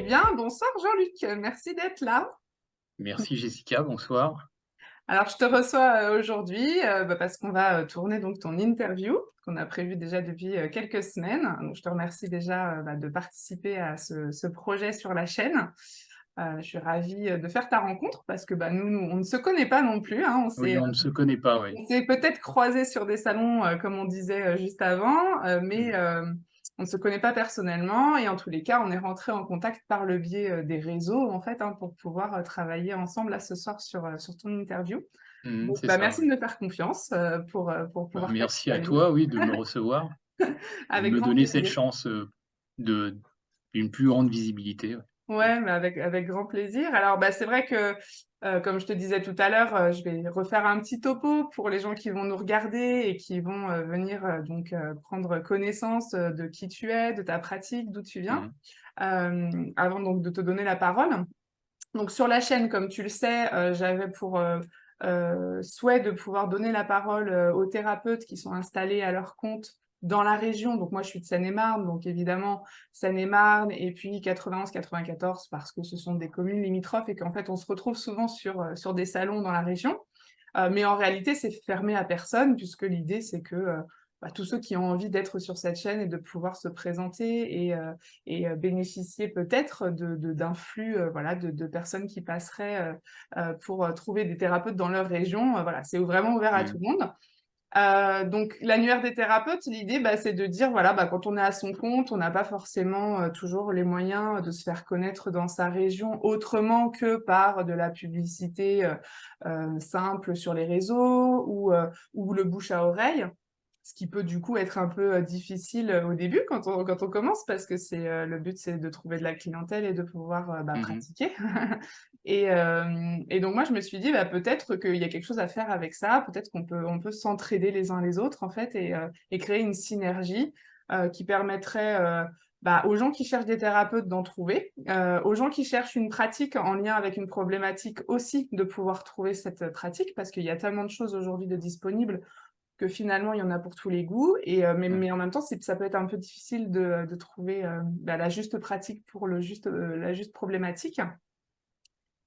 bien, bonsoir Jean-Luc, merci d'être là. Merci Jessica, bonsoir. Alors je te reçois aujourd'hui parce qu'on va tourner donc ton interview qu'on a prévu déjà depuis quelques semaines. Donc je te remercie déjà de participer à ce projet sur la chaîne. Je suis ravie de faire ta rencontre parce que nous, on ne se connaît pas non plus, hein. Oui, on ne se connaît pas, oui. On s'est peut-être croisés sur des salons, comme on disait, juste avant, mais Mmh. on ne se connaît pas personnellement et en tous les cas, on est rentrés en contact par le biais, des réseaux, en fait, hein, pour pouvoir, travailler ensemble là ce soir sur ton interview. Donc C'est ça, merci oui. de me faire confiance, pour Bah, pouvoir merci à t'accompagner toi, oui, de me recevoir et de avec me grand donner cette plaisir. chance, de d'une plus grande visibilité, ouais. Ouais, mais avec grand plaisir. Alors, c'est vrai que, comme je te disais tout à l'heure, je vais refaire un petit topo pour les gens qui vont nous regarder et qui vont, venir, prendre connaissance, de qui tu es, de ta pratique, d'où tu viens, Mmh. avant donc de te donner la parole. Donc sur la chaîne, comme tu le sais, j'avais pour, souhait de pouvoir donner la parole, aux thérapeutes qui sont installés à leur compte dans la région. Donc moi, je suis de Seine-et-Marne, donc évidemment Seine-et-Marne et puis 91-94 parce que ce sont des communes limitrophes et qu'en fait, on se retrouve souvent sur des salons dans la région. Mais en réalité, c'est fermé à personne puisque l'idée, c'est que, tous ceux qui ont envie d'être sur cette chaîne et de pouvoir se présenter et bénéficier peut-être d'un flux, voilà, de personnes qui passeraient, pour, trouver des thérapeutes dans leur région, voilà, c'est vraiment ouvert à tout Mmh. le monde. Donc l'annuaire des thérapeutes, l'idée, c'est de dire, voilà, quand on est à son compte, on n'a pas forcément, toujours les moyens de se faire connaître dans sa région autrement que par de la publicité, simple sur les réseaux ou le bouche à oreille. Ce qui peut du coup être un peu, difficile, au début quand on commence parce que le but c'est de trouver de la clientèle et de pouvoir, Mmh. pratiquer. Et donc moi je me suis dit: peut-être qu'il y a quelque chose à faire avec ça, peut-être qu'on peut s'entraider les uns les autres en fait et créer une synergie, qui permettrait, aux gens qui cherchent des thérapeutes d'en trouver, aux gens qui cherchent une pratique en lien avec une problématique aussi de pouvoir trouver cette pratique parce qu'il y a tellement de choses aujourd'hui de disponibles que finalement, il y en a pour tous les goûts et Mmh. mais en même temps, ça peut être un peu difficile de trouver, la juste pratique pour la juste problématique.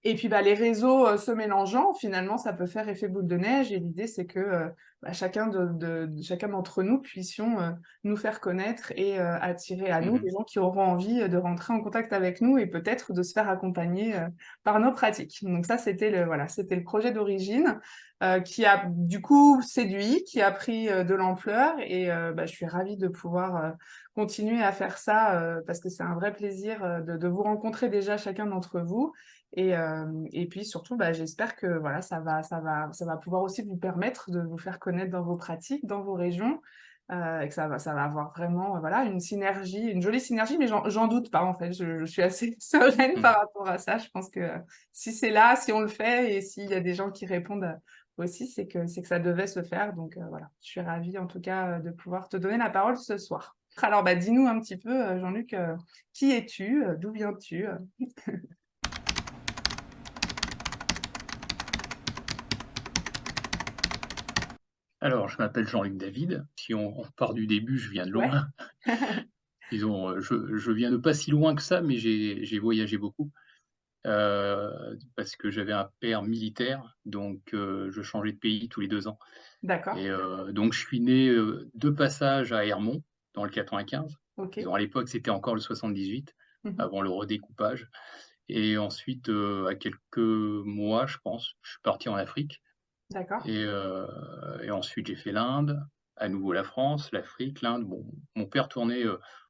Et puis, les réseaux, se mélangeant, finalement, ça peut faire effet boule de neige et l'idée, c'est que, chacun d'entre nous puissions, nous faire connaître et attirer à nous Mmh. des gens qui auront envie, de rentrer en contact avec nous et peut-être de se faire accompagner, par nos pratiques. Donc ça, c'était le projet d'origine, qui a du coup séduit, qui a pris, de l'ampleur et je suis ravie de pouvoir, continuer à faire ça, parce que c'est un vrai plaisir, de vous rencontrer déjà chacun d'entre vous et puis surtout, j'espère que voilà, ça va pouvoir aussi vous permettre de vous faire connaître dans vos pratiques, dans vos régions, et que ça va avoir vraiment, voilà, une synergie, une jolie synergie, mais j'en doute pas en fait. Je suis assez sereine Mmh. par rapport à ça. Je pense que si c'est là, si on le fait et s'il y a des gens qui répondent, aussi, c'est que ça devait se faire. Donc voilà, je suis ravie en tout cas, de pouvoir te donner la parole ce soir. Alors, dis-nous un petit peu, Jean-Luc, qui es-tu? D'où viens-tu? Alors, je m'appelle Jean-Luc David. Si on part du début, je viens de Ouais. loin. Disons, je viens de pas si loin que ça, mais j'ai voyagé beaucoup, parce que j'avais un père militaire, donc je changeais de pays tous les 2 ans D'accord, et donc je suis né, de passage à Hermont, dans le 95. OK. Disons à l'époque, c'était encore le 78, Mmh. avant le redécoupage et ensuite, à quelques mois, je pense, je suis parti en Afrique D'accord, et ensuite j'ai fait l'Inde, à nouveau la France, l'Afrique, l'Inde. Bon, mon père tournait,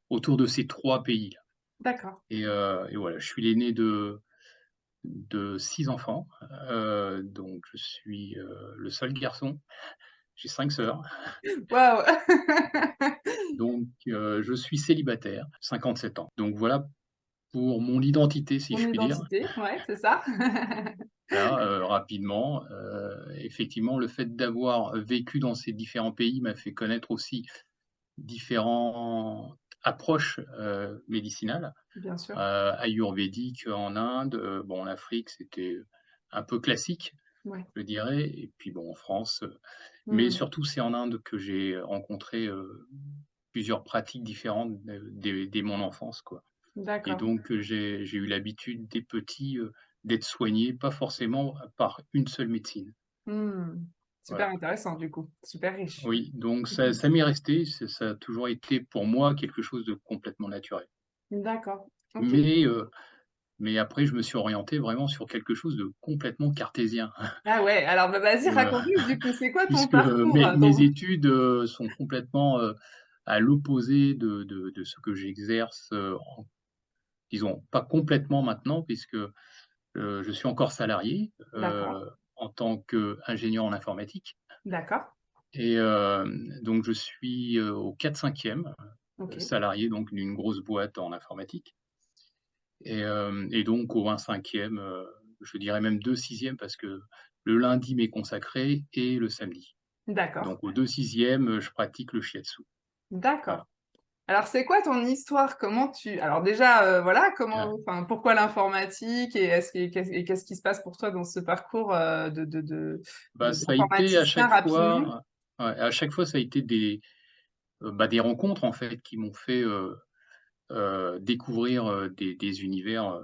autour de ces 3 pays-là d'accord. et voilà, je suis l'aîné de 6 enfants, donc je suis, le seul garçon. J'ai 5 sœurs, Waouh! donc je suis célibataire, 57 ans. Donc voilà pour mon identité, si Mon je puis dire. identité, ouais, c'est ça. Là, rapidement, effectivement, le fait d'avoir vécu dans ces différents pays m'a fait connaître aussi différentes approches, médicinales, Bien sûr. ayurvédiques en Inde, bon en Afrique, c'était un peu classique, Ouais. je dirais et puis bon en France, mais Mmh. surtout c'est en Inde que j'ai rencontré, plusieurs pratiques différentes dès mon enfance, quoi. et D'accord. donc j'ai eu l'habitude dès petit, d'être soigné, pas forcément par une seule médecine. Mmh. Super Voilà. intéressant du coup, super riche. Oui, donc ça m'est resté, ça a toujours été pour moi quelque chose de complètement naturel. D'accord, OK. Mais mais après je me suis orienté vraiment sur quelque chose de complètement cartésien. Ah ouais, alors, bah, vas-y Heu, raconte-nous du coup, c'est quoi ton puisque, parcours? mes études, sont complètement, à l'opposé de ce que j'exerce, disons pas complètement maintenant puisque, je suis encore salarié, D'accord, en tant qu'ingénieur en informatique d'accord, et donc je suis, au 4/5e, OK, salarié donc d'une grosse boîte en informatique et donc au 1/5e, je dirais même 2/6 parce que le lundi m'est consacré et le samedi. d'accord, Donc aux 2/6, je pratique le shiatsu. d'accord. Voilà. Alors c'est quoi ton histoire? Comment tu alors déjà, voilà, Ouais. comment enfin, pourquoi l'informatique et est-ce que qu'est-ce qui se passe pour toi dans ce parcours, Bah, ça a été à d'informaticien chaque rapidement? fois ouais, à chaque fois ça a été des rencontres en fait qui m'ont fait, découvrir, des univers,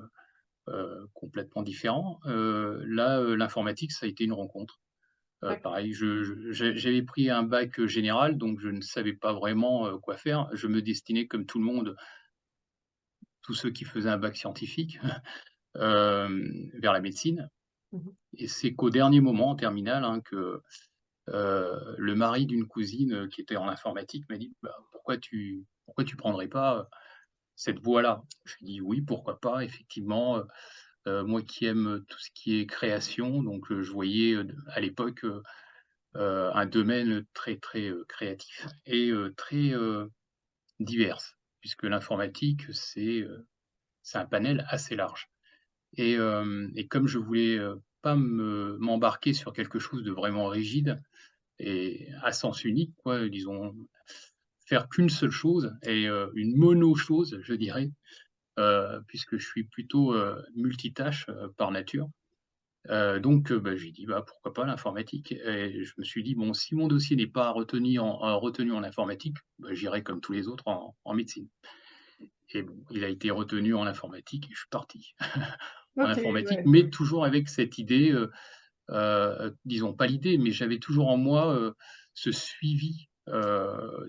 complètement différents. Là, l'informatique ça a été une rencontre. D'accord. Pareil, j'avais pris un bac, général, donc je ne savais pas vraiment, quoi faire. Je me destinais comme tout le monde, tous ceux qui faisaient un bac scientifique, vers la médecine Mmh. et c'est qu'au dernier moment, en terminale, hein, que, le mari d'une cousine, qui était en informatique m'a dit: «Bah, pourquoi tu prendrais pas, cette voie-là?» Je lui ai dit: «Oui, pourquoi pas?» Effectivement, moi qui aime tout ce qui est création, donc je voyais, à l'époque, un domaine très, très, créatif et très, divers, puisque l'informatique, c'est un panel assez large et comme je voulais, pas m'embarquer sur quelque chose de vraiment rigide et à sens unique quoi, disons, faire qu'une seule chose et une mono-chose, je dirais, puisque je suis plutôt, multitâche, par nature. Donc bah, j'ai dit: «Bah, pourquoi pas l'informatique?» et je me suis dit: «Bon, si mon dossier n'est pas retenu en informatique, bah, j'irai comme tous les autres en médecine» et bon, il a été retenu en informatique et je suis parti en OK, informatique, ouais. mais toujours avec cette idée, disons pas l'idée, mais j'avais toujours en moi, ce suivi,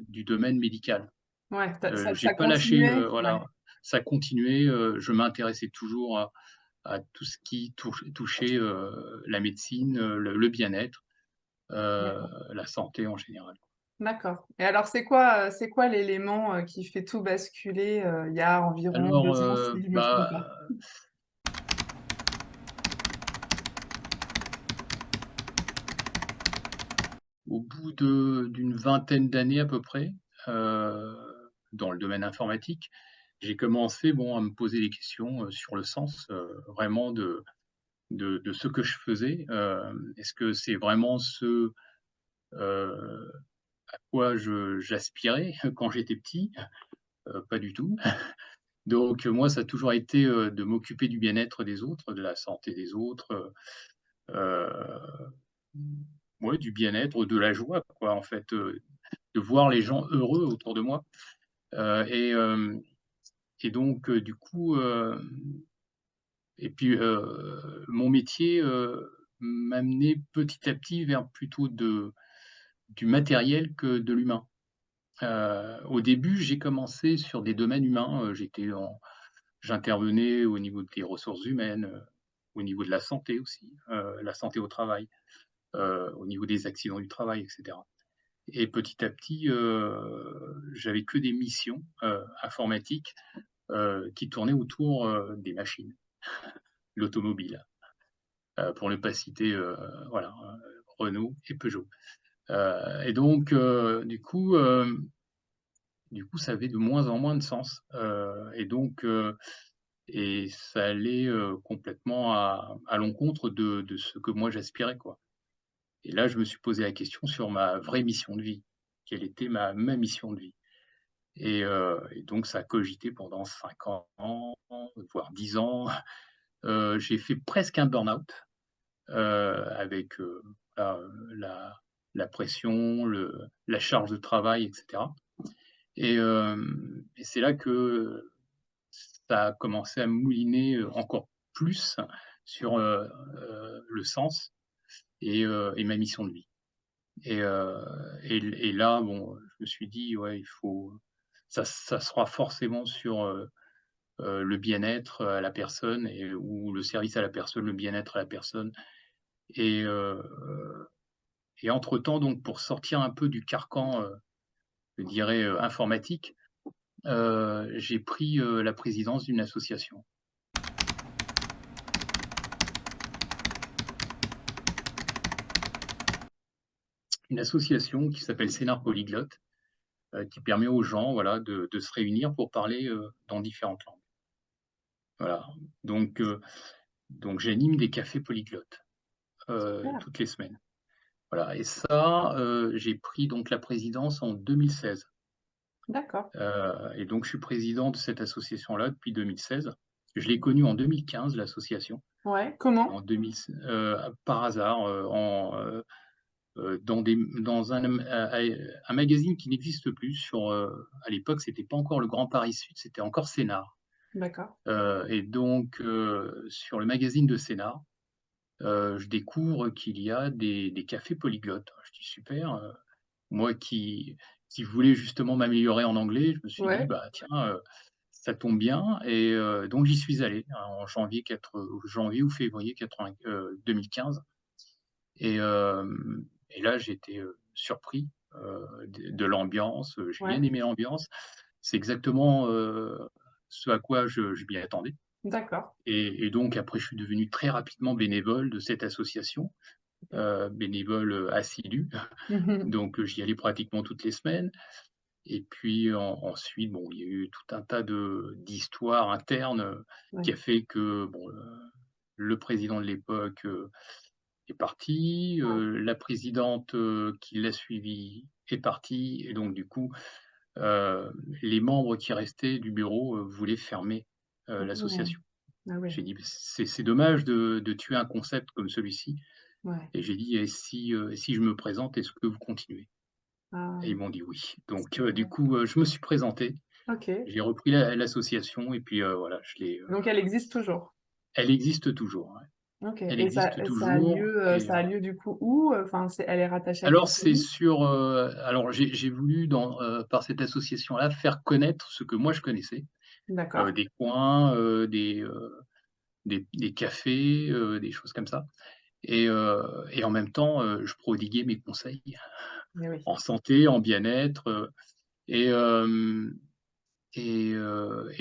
du domaine médical. Ouais, tu J'ai ça pas lâché, continuait? Ouais, voilà, ça continuait, je m'intéressais toujours à tout ce qui touchait, la médecine, le bien-être, d'accord. la santé en général. D'accord et alors c'est quoi l'élément, qui fait tout basculer, il y a environ Alors, 2 ans si je me trompe pas? bah, au bout d'une vingtaine d'années à peu près, heu, dans le domaine informatique, j'ai commencé, bon, à me poser des questions, sur le sens, vraiment de ce que je faisais. Est-ce que c'est vraiment ce, à quoi j'aspirais quand j'étais petit? Pas du tout. Donc moi, ça a toujours été, de m'occuper du bien-être des autres, de la santé des autres, ouais, du bien-être, de la joie, quoi, en fait, de voir les gens heureux autour de moi, et donc du coup, et puis, mon métier, m'amenait petit à petit vers plutôt du matériel que de l'humain. Au début, j'ai commencé sur des domaines humains, j'intervenais au niveau des ressources humaines, au niveau de la santé aussi, la santé au travail, au niveau des accidents du travail et cetera et petit à petit, j'avais que des missions, informatiques, qui tournaient autour, des machines, l'automobile, pour ne pas citer, voilà, Renault et Peugeot. Et donc du coup, ça avait de moins en moins de sens, et ça allait, complètement à l'encontre de ce que moi j'aspirais, quoi. Et là, je me suis posé la question sur ma vraie mission de vie. Quelle était ma mission de vie? Et donc ça a cogité pendant 5 ans, voire 10 ans. J'ai fait presque un burn-out, avec, voilà, la pression, la charge de travail et cetera. Et c'est là que ça a commencé à mouliner, encore plus sur, le sens et ma mission de vie. Et et là, bon, je me suis dit: «Ouais, il faut» ça sera forcément sur, le bien-être à la personne ou le service à la personne, le bien-être à la personne. Et et entre-temps, donc pour sortir un peu du carcan, je dirais, informatique, j'ai pris, la présidence d'une association. Une association qui s'appelle Scénar Polyglotte, qui permet aux gens, voilà, de se réunir pour parler, dans différentes langues. Voilà, donc donc j'anime des cafés polyglottes, Super, toutes les semaines. Voilà, et ça, j'ai pris donc la présidence en 2016. d'accord. Et donc je suis président de cette association-là depuis 2016. Je l'ai connue en 2015, l'association. Ouais, En comment? 2000, par hasard, dans un magazine qui n'existe plus sur, à l'époque, c'était pas encore le Grand Paris Sud, c'était encore Sénart. D'accord. Et donc sur le magazine de Sénart, je découvre qu'il y a des cafés polyglottes. Je dis: «Super», moi qui voulais justement m'améliorer en anglais, je me suis dit: Ouais, «Bah tiens, ça tombe bien», et donc j'y suis allé en janvier ou février 2015. Et là j'étais, surpris, de l'ambiance, j'ai bien ouais, aimé l'ambiance. C'est exactement, ce à quoi je m'y attendais. d'accord. Et donc après je suis devenu très rapidement bénévole de cette association, Super. bénévole, assidu. Mmh. Donc j'y allais pratiquement toutes les semaines. Et puis ensuite, bon, il y a eu tout un tas d'histoires internes, qui Ouais, a fait que, bon, le président de l'époque, est parti, ouais. la présidente, qui l'a suivi est partie, et donc du coup, les membres qui restaient du bureau, voulaient fermer, Ah ouais. l'association. Ah ouais, J'ai dit: «Beh, c'est dommage de tuer un concept comme celui-ci», ouais. et j'ai dit: et si je me présente, est-ce que vous continuez?» Et ils Ah, m'ont dit: «Oui». Donc du super. coup, je me suis présenté, OK. j'ai repris l'association, et puis, voilà, Donc elle existe toujours? elle existe toujours, ouais. OK, Elle et existe toujours. Et ça a lieu du coup où? Enfin, elle est rattachée à quel alors c'est pays? sur, alors j'ai voulu par cette association-là, faire connaître ce que moi je connaissais, D'accord. des coins, des cafés, des choses comme ça. Et en même temps, je prodiguais mes conseils Eh oui. en santé, en bien-être, et hem et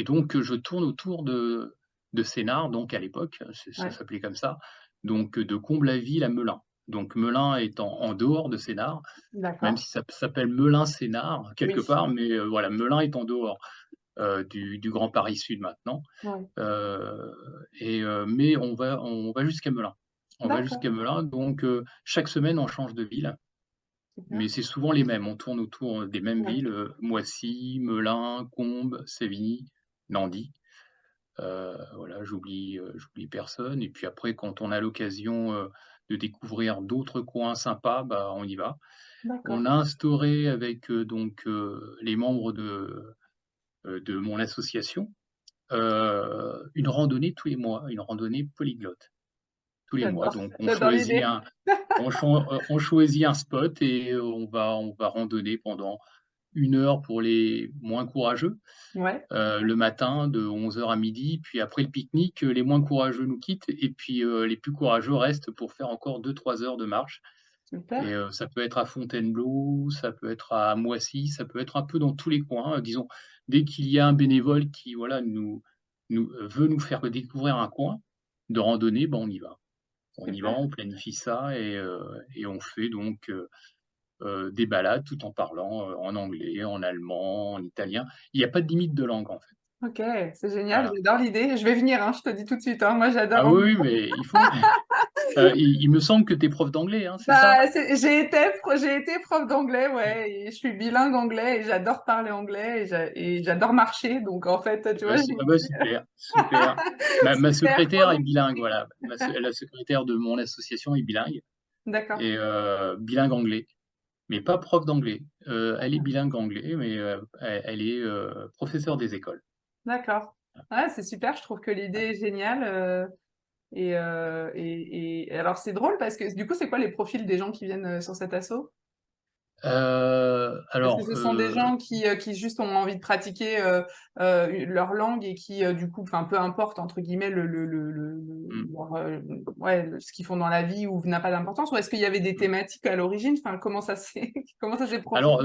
donc je tourne autour de Sénart, donc à l'époque, ça Ouais, s'appelait comme ça, donc de Comble-la-Ville à Melun. Donc Melun étant en dehors de Sénart, même d'accord. si ça s'appelle Melun-Sénart quelque Oui. part, mais voilà, Melun est en dehors, du Grand Paris Sud maintenant, Ouais. mais on va jusqu'à Melun. On va D'accord, jusqu'à Melun, donc chaque semaine on change de ville, super. mais c'est souvent les mêmes. On tourne autour des mêmes Ouais, villes, Moissy, Melun, Combes, Sévigny, Nandy. Voilà, j'oublie personne, et puis après quand on a l'occasion, de découvrir d'autres coins sympas, bah, on y va. On d'accord. a instauré avec, les membres de mon association, une randonnée tous les mois, une randonnée polyglotte, tous les mois. J'adore, Donc j'adore l'idée. on choisit un spot, et on va randonner pendant 1 heure pour les moins courageux, Ouais, le matin de 11 heures à midi. Puis après le pique-nique, les moins courageux nous quittent, et puis, les plus courageux restent pour faire encore 2 3 heures de marche. Et super. ça peut être à Fontainebleau, ça peut être à Moissy, ça peut être un peu dans tous les coins, disons. Dès qu'il y a un bénévole qui, voilà, veut nous faire découvrir un coin de randonnée, ben, on y va. On y va, Super. on planifie ça, et on fait donc des balades tout en parlant, en anglais, en allemand, en italien. Il y a pas de limite de langue, en fait. OK, c'est génial, Voilà. j'adore l'idée. Je vais venir, hein, je te dis tout de suite, hein, moi Ah j'adore. oui, oui, mais il faut. Il me semble que tu es prof d'anglais, hein, c'est ça? Bah, j'ai été prof d'anglais, ouais, et je suis bilingue anglais et j'adore parler anglais et j'adore marcher. Donc en fait, tu vois, Ah bah, super, super. Ma super, secrétaire trop est bien bilingue, compris. voilà. La secrétaire de mon association est bilingue, D'accord. et bilingue anglais, mais pas prof d'anglais. Elle est bilingue anglais, mais elle est, professeure des écoles. D'accord. Ouais, c'est super, je trouve que l'idée est géniale, et alors c'est drôle parce que du coup, c'est quoi les profils des gens qui viennent, sur cet asso? Est-ce que Alors, ce sont des gens qui juste ont envie de pratiquer, leur langue et qui, du coup, enfin, peu importe entre guillemets mmh. leur, ouais, ce qu'ils font dans la vie ou n'a pas d'importance? Ou est-ce qu'il y avait des Mmh. thématiques à l'origine? Enfin, comment ça s'est comment ça s'est Alors, profilé?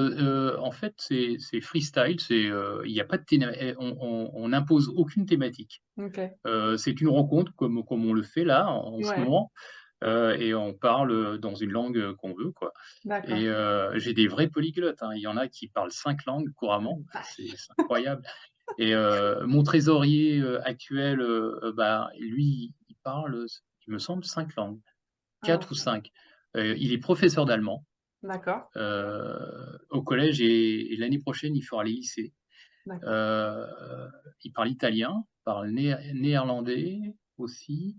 en fait, c'est freestyle, il y a pas de théma on n'impose aucune thématique. OK. C'est une rencontre comme on le fait là, en ce Ouais, moment, et on parle, dans une langue, qu'on veut, quoi. d'accord. Et j'ai des vrais polyglottes, hein. Il y en a qui parlent 5 langues Ah couramment, la vache! c'est incroyable. Et mon trésorier, actuel, bah, lui, il parle, il me semble 5 langues, Ah 4 ou ouais, 5. Il est professeur d'allemand, d'accord, au collège et l'année prochaine, il fera les lycées. d'accord. Heu, il parle italien, parle néerlandais aussi,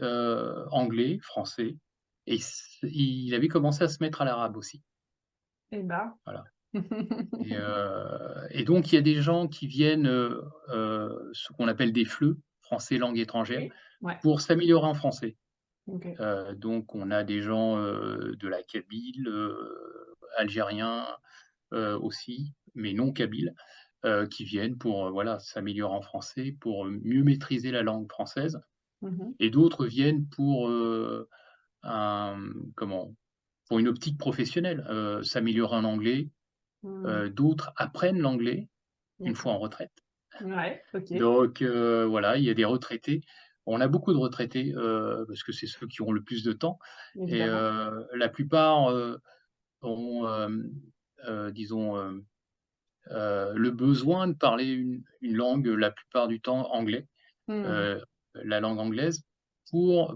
anglais, français et il avait commencé à se mettre à l'arabe aussi, Eh ben. voilà. Et donc il y a des gens qui viennent, ce qu'on appelle des FLE, français langue étrangère, Oui, ouais, pour s'améliorer en français. OK. Donc on a des gens, de la kabyle, algériens, aussi, mais non kabyles, qui viennent pour, voilà, s'améliorer en français, pour, mieux maîtriser la langue française Mmh mh. et d'autres viennent pour, comment? Pour une optique professionnelle, s'améliorer en anglais, Mmh. d'autres apprennent l'anglais une fois D'accord. en retraite. Ouais, OK, Donc voilà, il y a des retraités. On a beaucoup de retraités, parce que c'est ceux qui ont le plus de temps et évidemment. la plupart, ont, disons, le besoin de parler une langue, la plupart du temps anglais, Mmh. heu, la langue anglaise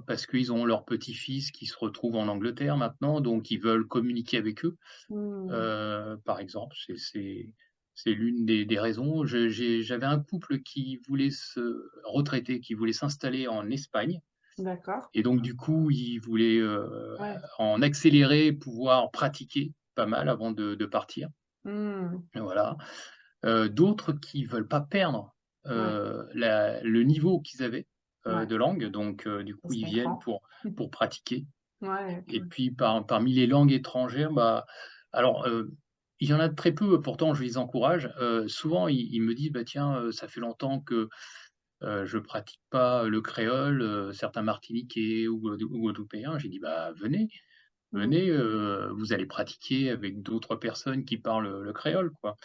parce qu'ils ont leurs petits-fils qui se retrouvent en Angleterre maintenant, donc ils veulent communiquer avec eux. Mmh. Par exemple, c'est l'une des raisons. J'avais un couple qui voulait se retraiter, qui voulait s'installer en Espagne D'accord. et donc du coup, ils voulaient, Ouais. en accéléré, pouvoir pratiquer pas mal avant de partir. Mmh. Et voilà. D'autres qui veulent pas perdre, Ouais, la le niveau qu'ils avaient, ouais, de langue, donc du ça coup, se ils viennent comprend. pour pratiquer. Ouais, OK. Et puis parmi les langues étrangères, bah, alors, il y en a très peu, pourtant je les encourage. Souvent ils me disent: «Bah, tiens, ça fait longtemps que, je pratique pas le créole», certains martiniquais ou guadeloupéens. J'ai dit: «Bah, venez, Mmh. vous allez pratiquer avec d'autres personnes qui parlent, le créole, quoi».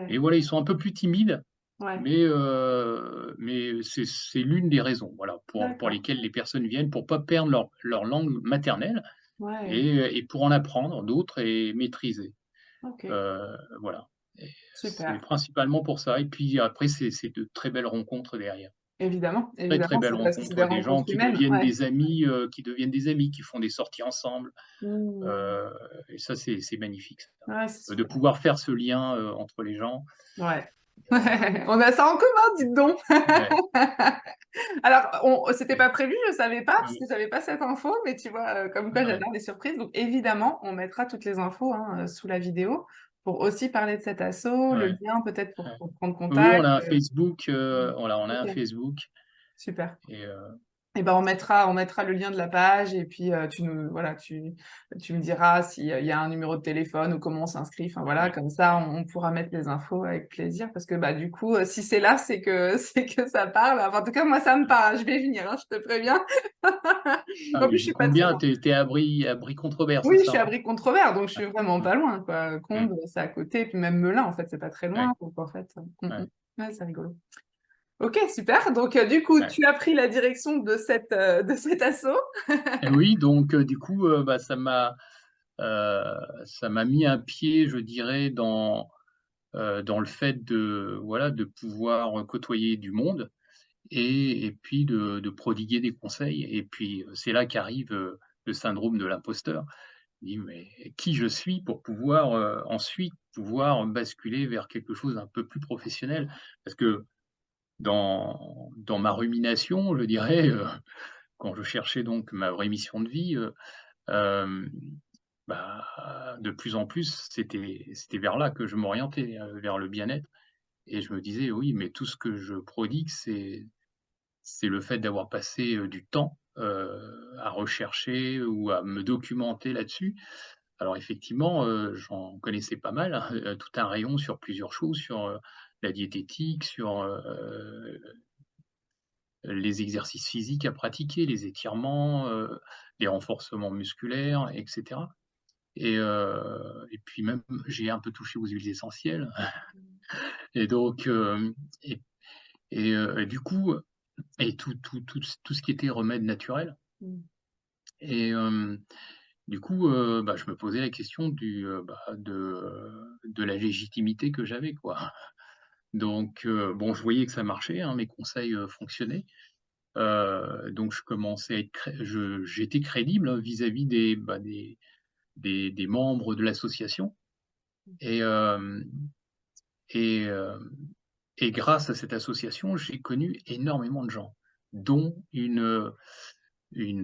Et Ouais, voilà, ils sont un peu plus timides, ouais, mais c'est l'une des raisons, voilà, pour d'accord. lesquelles les personnes viennent, pour pas perdre leur langue maternelle Ouais, et pour en apprendre d'autres et maîtriser. OK, Heu, voilà et c'est super. principalement pour ça et puis après c'est de très belles rencontres derrière. Évidemment, Très, très évidemment, belles c'est parce que c'est des rencontres, des gens rencontres humaines. Ouais. qui deviennent des amis, qui font des sorties ensemble, Mmh. heu et ça c'est magnifique ça. Ouais, c'est De super. pouvoir faire ce lien, entre les gens, Ouais. heu, On a ça en commun, dites donc. ouais, Alors, c'était et pas prévu, je savais pas, parce mmh, que j'avais pas cette info, mais tu vois, comme quoi ouais, j'adore les surprises. Donc évidemment, on mettra toutes les infos, hein, sous la vidéo pour aussi parler de cet asso, le ouais, lien peut-être ouais. pour prendre Oui, on contact, a un Facebook, mmh. voilà, on a un OK, Facebook super. et Et ben, on mettra le lien de la page et puis, tu me diras s'il y a un numéro de téléphone ou comment on s'inscrit. Enfin voilà, ouais. comme ça on pourra mettre les infos avec plaisir parce que, bah, du coup, si c'est là, c'est que c'est que ça parle. Enfin, en tout cas, moi, ça me parle. Je vais venir, hein, je te préviens. Ah En plus, oui, je j'y suis pas compte très bien, loin. tu es à Brie-Contrebert, Oui, c'est je ça, suis à hein? Brie-Contrebert, donc je suis vraiment Ouais, pas loin, quoi. mmh, Combles, c'est à côté, puis même Melun, en fait, c'est pas très loin. ouais, Donc en fait, ouais, ouais, c'est rigolo. OK, super. Donc, du coup, ouais tu as pris la direction de cet asso? et oui, donc du coup, bah, ça m'a mis un pied, je dirais, dans le fait de, voilà, de pouvoir côtoyer du monde et puis de prodiguer des conseils et puis, c'est là qu'arrive, le syndrome de l'imposteur. Je dis: «Mais qui je suis pour pouvoir, ensuite pouvoir basculer vers quelque chose d'un peu plus professionnel?» Parce que dans ma rumination, je dirais, quand je cherchais donc ma vraie mission de vie, hem, bah, de plus en plus, c'était vers là que je m'orientais, vers le bien-être et je me disais: «Oui, mais tout ce que je prodigue, c'est le fait d'avoir passé, du temps, à rechercher ou à me documenter là-dessus». Alors effectivement, j'en connaissais pas mal, hein, tout un rayon sur plusieurs choses, sur, la diététique, sur, les exercices physiques à pratiquer, les étirements, les renforcements musculaires et cetera, et puis même j'ai un peu touché aux huiles essentielles et donc et et du coup et tout ce qui était remède naturel Mmh. et du coup, bah, je me posais la question de la légitimité que j'avais, quoi. Donc bon, je voyais que ça marchait, hein, mes conseils, fonctionnaient. Donc je commençais à être j'étais crédible, hein, vis-à-vis des membres de l'association et hem et hem et grâce à cette association, j'ai connu énormément de gens, dont une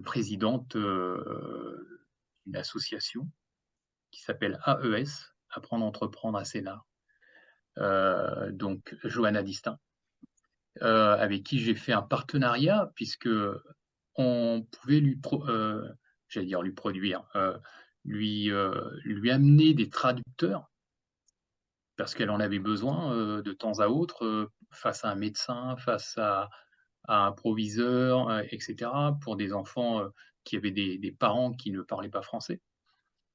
présidente, d'une association qui s'appelle AES, Apprendre, Entreprendre à Sénart, donc Johanna Distin, avec qui j'ai fait un partenariat puisque on pouvait j'allais dire lui produire, lui amener des traducteurs parce qu'elle en avait besoin, de temps à autre, face à un médecin, face à un proviseur, et cetera, pour des enfants, qui avaient des parents qui ne parlaient pas français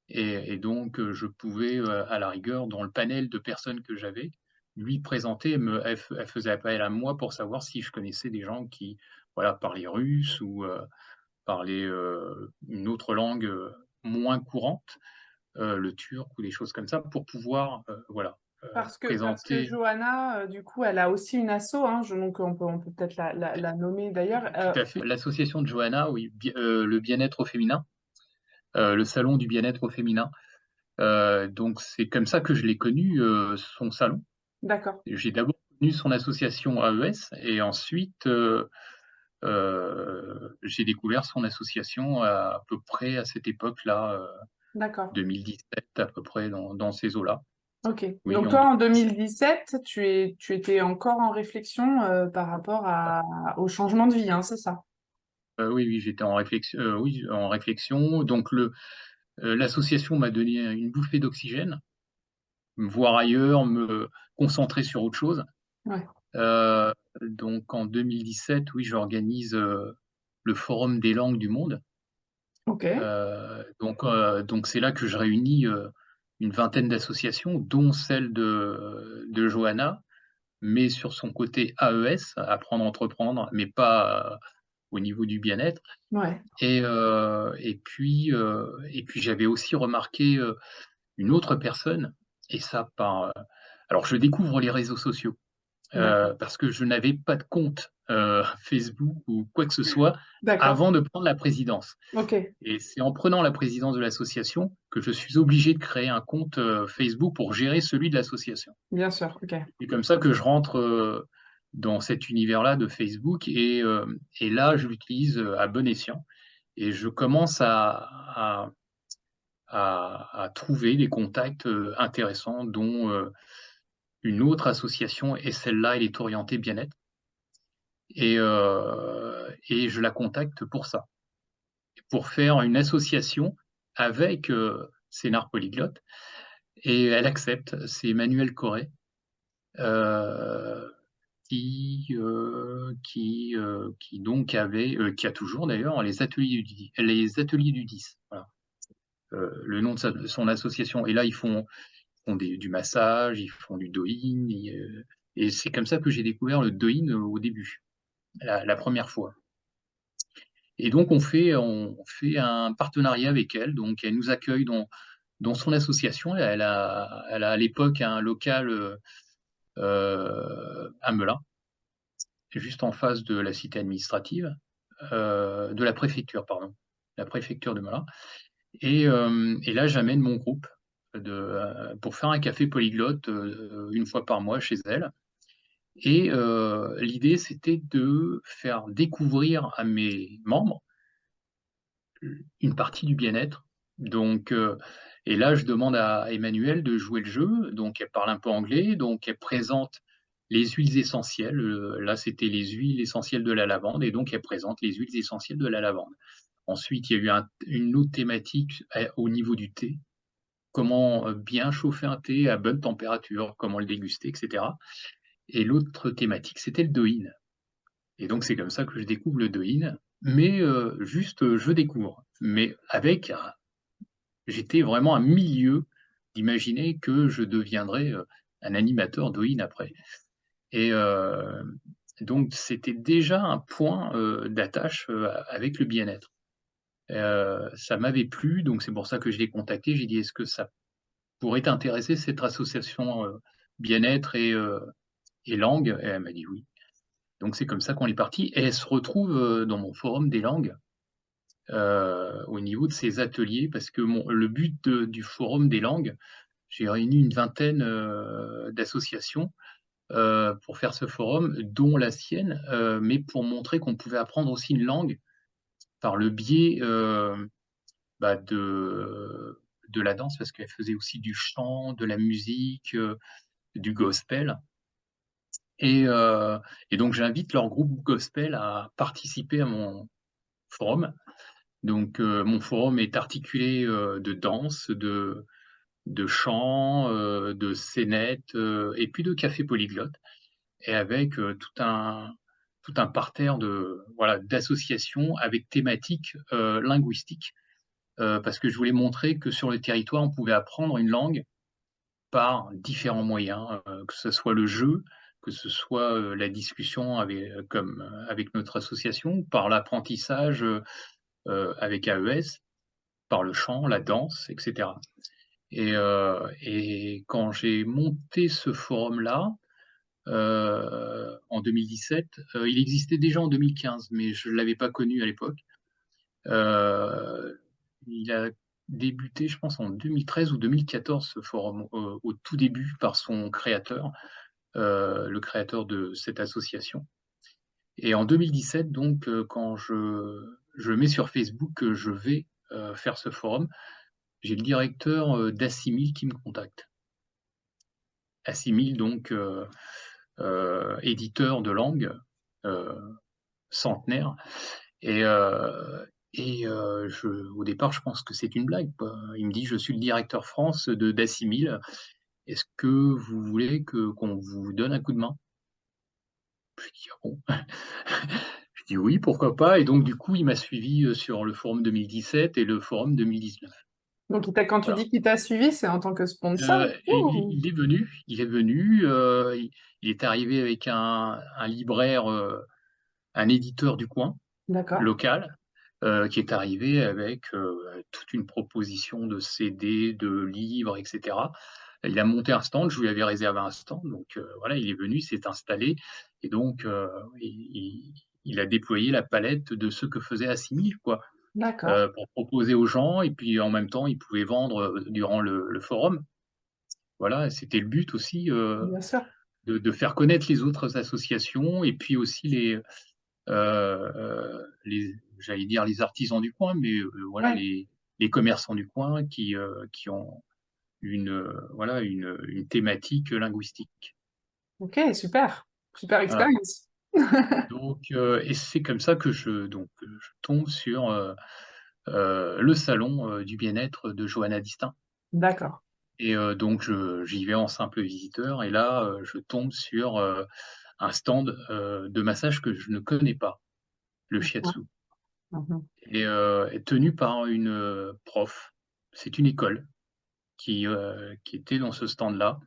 et donc je pouvais, à la rigueur, dans le panel de personnes que j'avais, lui présenter, elle faisait appel à moi pour savoir si je connaissais des gens qui, voilà, parlaient russe ou parlaient, une autre langue, moins courante, le turc ou des choses comme ça pour pouvoir, voilà, Parce que présenter. Johanna, du coup, elle a aussi une asso, hein, donc on peut peut-être la nommer d'ailleurs. Tout à fait. L'association de Johanna, oui, le bien-être au féminin, le salon du bien-être au féminin. Donc c'est comme ça que je l'ai connu, son salon. D'accord, J'ai d'abord connu son association AES et ensuite, j'ai découvert son association à peu près à cette époque-là, d'accord. 2017 à peu près dans ces eaux-là. OK. Oui, Donc en toi, en 2017. 2017, tu étais encore en réflexion, par rapport au changement de vie, hein, c'est ça? Oui, oui, j'étais en réflexion, oui, en réflexion. Donc l'association m'a donné une bouffée d'oxygène, me voir ailleurs, me concentrer sur autre chose. Ouais. Heu, donc en 2017, oui, j'organise, le Forum des langues du monde. OK. Donc c'est là que je réunis, une vingtaine d'associations, dont celle de Johanna, mais sur son côté AES, Apprendre, Entreprendre, mais pas, au niveau du bien-être Ouais. et puis j'avais aussi remarqué, une autre personne et ça alors je découvre les réseaux sociaux. D'accord. Parce que je n'avais pas de compte, Facebook ou quoi que ce soit D'accord. avant de prendre la présidence OK. et c'est en prenant la présidence de l'association que je suis obligé de créer un compte, Facebook pour gérer celui de l'association. Bien sûr. OK. C'est comme ça que je rentre, dans cet univers-là de Facebook et là, je l'utilise, à bon escient et je commence à trouver des contacts, intéressants dont, une autre association et celle-là, elle est orientée bien-être. Et je la contacte pour ça, pour faire une association avec, Scénar Polyglotte et elle accepte. C'est Emmanuelle Corret, heu, qui donc avait, qui a toujours d'ailleurs les ateliers du 10, voilà, le nom de son association et là, ils font du massage, ils font du Douyin et c'est comme ça que j'ai découvert le Douyin, au début, la 1re fois. Et donc on fait un partenariat avec elle, donc elle nous accueille dans son association. Elle a à l'époque un local, à Melun, juste en face de la cité administrative, de la préfecture pardon, la préfecture de Melun et là j'amène mon groupe pour faire un café polyglotte, 1 fois par mois chez elle et l'idée c'était de faire découvrir à mes membres une partie du bien-être. Donc, et là, je demande à Emmanuelle de jouer le jeu. Donc, elle parle un peu anglais, donc elle présente les huiles essentielles, là, c'était les huiles essentielles de la lavande et donc elle présente les huiles essentielles de la lavande. Ensuite, il y a eu une autre thématique au niveau du thé. Comment, bien chauffer un thé à bonne température, comment le déguster, et cetera. Et l'autre thématique, c'était le Douyin. Et donc c'est comme ça que je découvre le Douyin, mais juste, je découvre. Mais avec un j'étais vraiment à milieu d'imaginer que je deviendrais, un animateur Douyin après. Et donc c'était déjà un point, d'attache, avec le bien-être. Ça m'avait plu, donc c'est pour ça que je l'ai contacté. J'ai dit: «Est-ce que ça pourrait t'intéresser cette association, bien-être et langue?» Et elle m'a dit: «Oui». Donc c'est comme ça qu'on est parti et elle se retrouve, dans mon forum des langues, au niveau de ces ateliers parce que le but du forum des langues, j'ai réuni une vingtaine, d'associations, pour faire ce forum, dont la sienne, mais pour montrer qu'on pouvait apprendre aussi une langue par le biais, bah, de la danse parce qu'elle faisait aussi du chant, de la musique, du gospel et heu et donc j'invite leur groupe gospel à participer à mon forum. Donc mon forum est articulé, de danse, de chant, de scénettes, et puis de café polyglotte et avec, tout un parterre de voilà, d'associations avec thématique, linguistique. Parce que je voulais montrer que sur le territoire, on pouvait apprendre une langue par différents moyens, que ce soit le jeu, que ce soit, la discussion avec notre association, par l'apprentissage, avec AES, par le chant, la danse et cetera. Et quand j'ai monté ce forum-là, en 2017, il existait déjà en 2015, mais je ne l'avais pas connu à l'époque. Il a débuté, je pense, en 2013 ou 2014, ce forum, au tout début par son créateur, le créateur de cette association. Et en 2017, donc, quand je mets sur Facebook que je vais faire ce forum, j'ai le directeur d'Assimil qui me contacte. Assimil, donc, éditeur de langue, heu, centenaire. Et au départ, je pense que c'est une blague, quoi. Il me dit: «Je suis le directeur France de d'Assimil. Est-ce que vous voulez qu'on vous donne un coup de main?» Je dis: «Ah bon?» Je dis: «Oui, pourquoi pas?» Et donc du coup, il m'a suivi, sur le forum 2017 et le forum 2019. Donc quand tu Voilà. dis qu'il t'a suivi, c'est en tant que sponsor du Et coup ou? il est venu, il est arrivé avec un libraire, un éditeur du coin, D'accord, local, qui est arrivé avec, toute une proposition de CD, de livres et cetera. Il a monté un stand, je lui avais réservé un stand, donc voilà, il est venu, il s'est installé et donc il a déployé la palette de ce que faisait Assimil, quoi, d'accord, pour proposer aux gens et puis en même temps, il pouvait vendre, durant le forum. Voilà, c'était le but aussi, bien sûr. de faire connaître les autres associations et puis aussi les j'allais dire les artisans du coin, mais voilà, Ouais, les commerçants du coin qui ont voilà, une thématique linguistique. OK, super, super Voilà, expérience. donc et c'est comme ça que je tombe sur, le salon, du bien-être de Johanna Distin D'accord, et donc j'y vais en simple visiteur et là, je tombe sur, un stand, de massage que je ne connais pas, le d'accord. shiatsu. Mmh. Est tenue par une, prof. C'est une école qui était dans ce stand-là,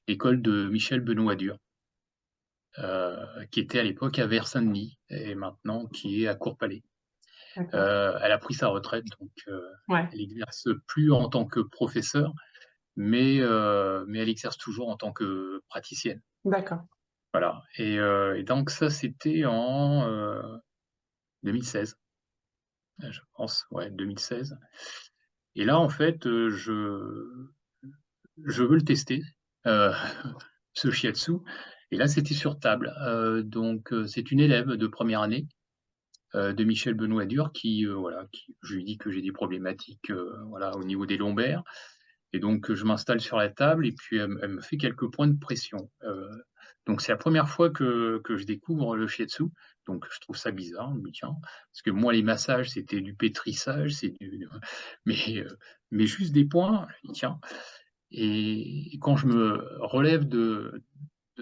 l'école de Michel Benoît-Dur, qui était à l'époque à Vers-Saint-Denis et maintenant qui est à Courpalais. D'accord. Elle a pris sa retraite, donc Ouais, elle exerce plus en tant que professeure, mais elle exerce toujours en tant que praticienne. d'accord. Voilà et donc ça, c'était en, 2016, je pense, ouais, 2016 et là, en fait, je veux le tester, heu, ce shiatsu et là, c'était sur table, donc c'est une élève de première année, de Michel Benoît-Dur qui, voilà, qui je lui dis que j'ai des problématiques, voilà, au niveau des lombaires et donc je m'installe sur la table et puis elle me fait quelques points de pression, Donc c'est la première fois que je découvre le shiatsu, donc je trouve ça bizarre, je me dis: «Tiens», parce que moi les massages c'était du pétrissage, c'est du mais mais juste des points, je me dis: «Tiens», et quand je me relève de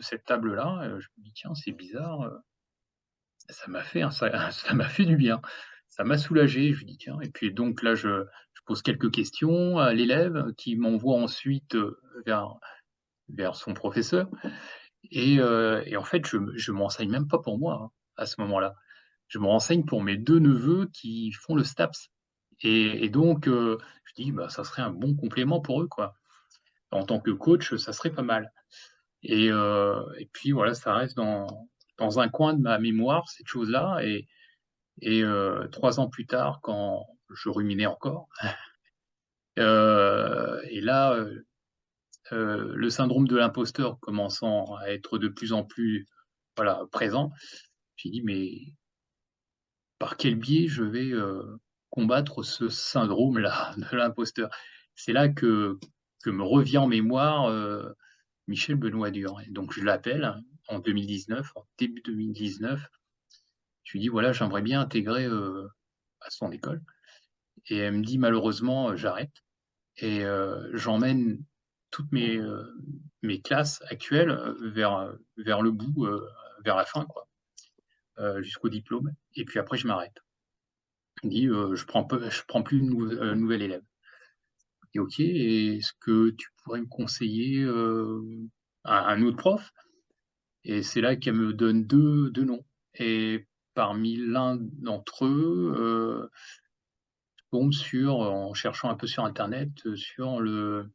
cette table-là, je me dis: «Tiens, c'est bizarre, ça m'a fait du bien». Ça m'a soulagé, je me dis: «Tiens», et puis donc là je pose quelques questions à l'élève qui m'envoie ensuite, vers son professeur. Et en fait, je me renseigne même pas pour moi, hein, à ce moment-là. Je me renseigne pour mes 2 neveux qui font le STAPS, et donc je dis: «Bah, ça serait un bon complément pour eux, quoi. En tant que coach, ça serait pas mal», et puis voilà, ça reste dans un coin de ma mémoire, cette chose-là, et 3 ans plus tard, quand je ruminais encore, et là, le syndrome de l'imposteur commençant à être de plus en plus, voilà, présent, j'ai dit: «Mais par quel biais je vais, combattre ce syndrome-là de l'imposteur?» C'est là que me revient en mémoire, Michel Benoît-Dur, et donc je l'appelle en 2019, en début 2019. Je lui dis: «Voilà, j'aimerais bien intégrer, à son école», et elle me dit: «Malheureusement, j'arrête», et j'emmène toutes mes classes actuelles, vers le bout, vers la fin, quoi, jusqu'au diplôme, et puis après je m'arrête. Il dit: je prends plus de nouvelles élèves». Et OK, et est-ce que tu pourrais me conseiller, un autre prof? Et c'est là qu'elle me donne deux noms, et parmi l'un d'entre eux, je tombe sur, en cherchant un peu sur internet, sur le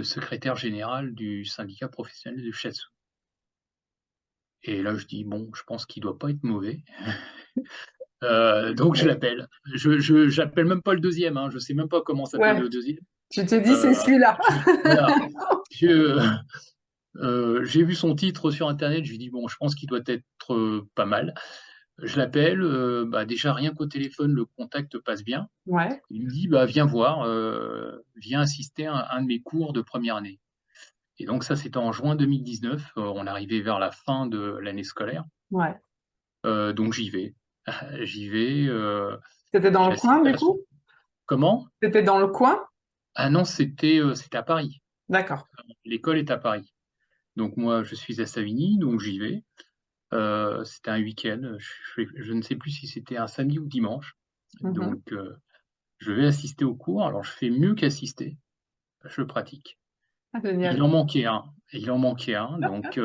secrétaire général du syndicat professionnel de shiatsu, et là je dis: «Bon, je pense qu'il doit pas être mauvais». Donc je l'appelle. J'appelle même pas le deuxième, hein, je sais même pas comment s'appelle Ouais, le deuxième. tu t'es dit c'est celui-là. Voilà, je j'ai vu son titre sur internet, je lui dis: «Bon, je pense qu'il doit être, pas mal». Je l'appelle, bah, déjà rien qu'au téléphone, le contact passe bien. Ouais, Il me dit: «Bah, viens voir, viens assister à un de mes cours de première année». Et donc ça, c'était en juin 2019, on arrivait vers la fin de l'année scolaire, ouais. donc j'y vais. J'y vais, T'étais dans le coin, j'assiste du à son coup? comment? T'étais dans le coin? Ah non, c'était à Paris. D'accord. L'école est à Paris. Donc moi, je suis à Savigny, donc j'y vais. C'était un week-end, je ne sais plus si c'était un samedi ou dimanche. Mmh. Donc je vais assister au cours. Alors je fais mieux qu'assister, je pratique. Ah Il génial. en manquait un, donc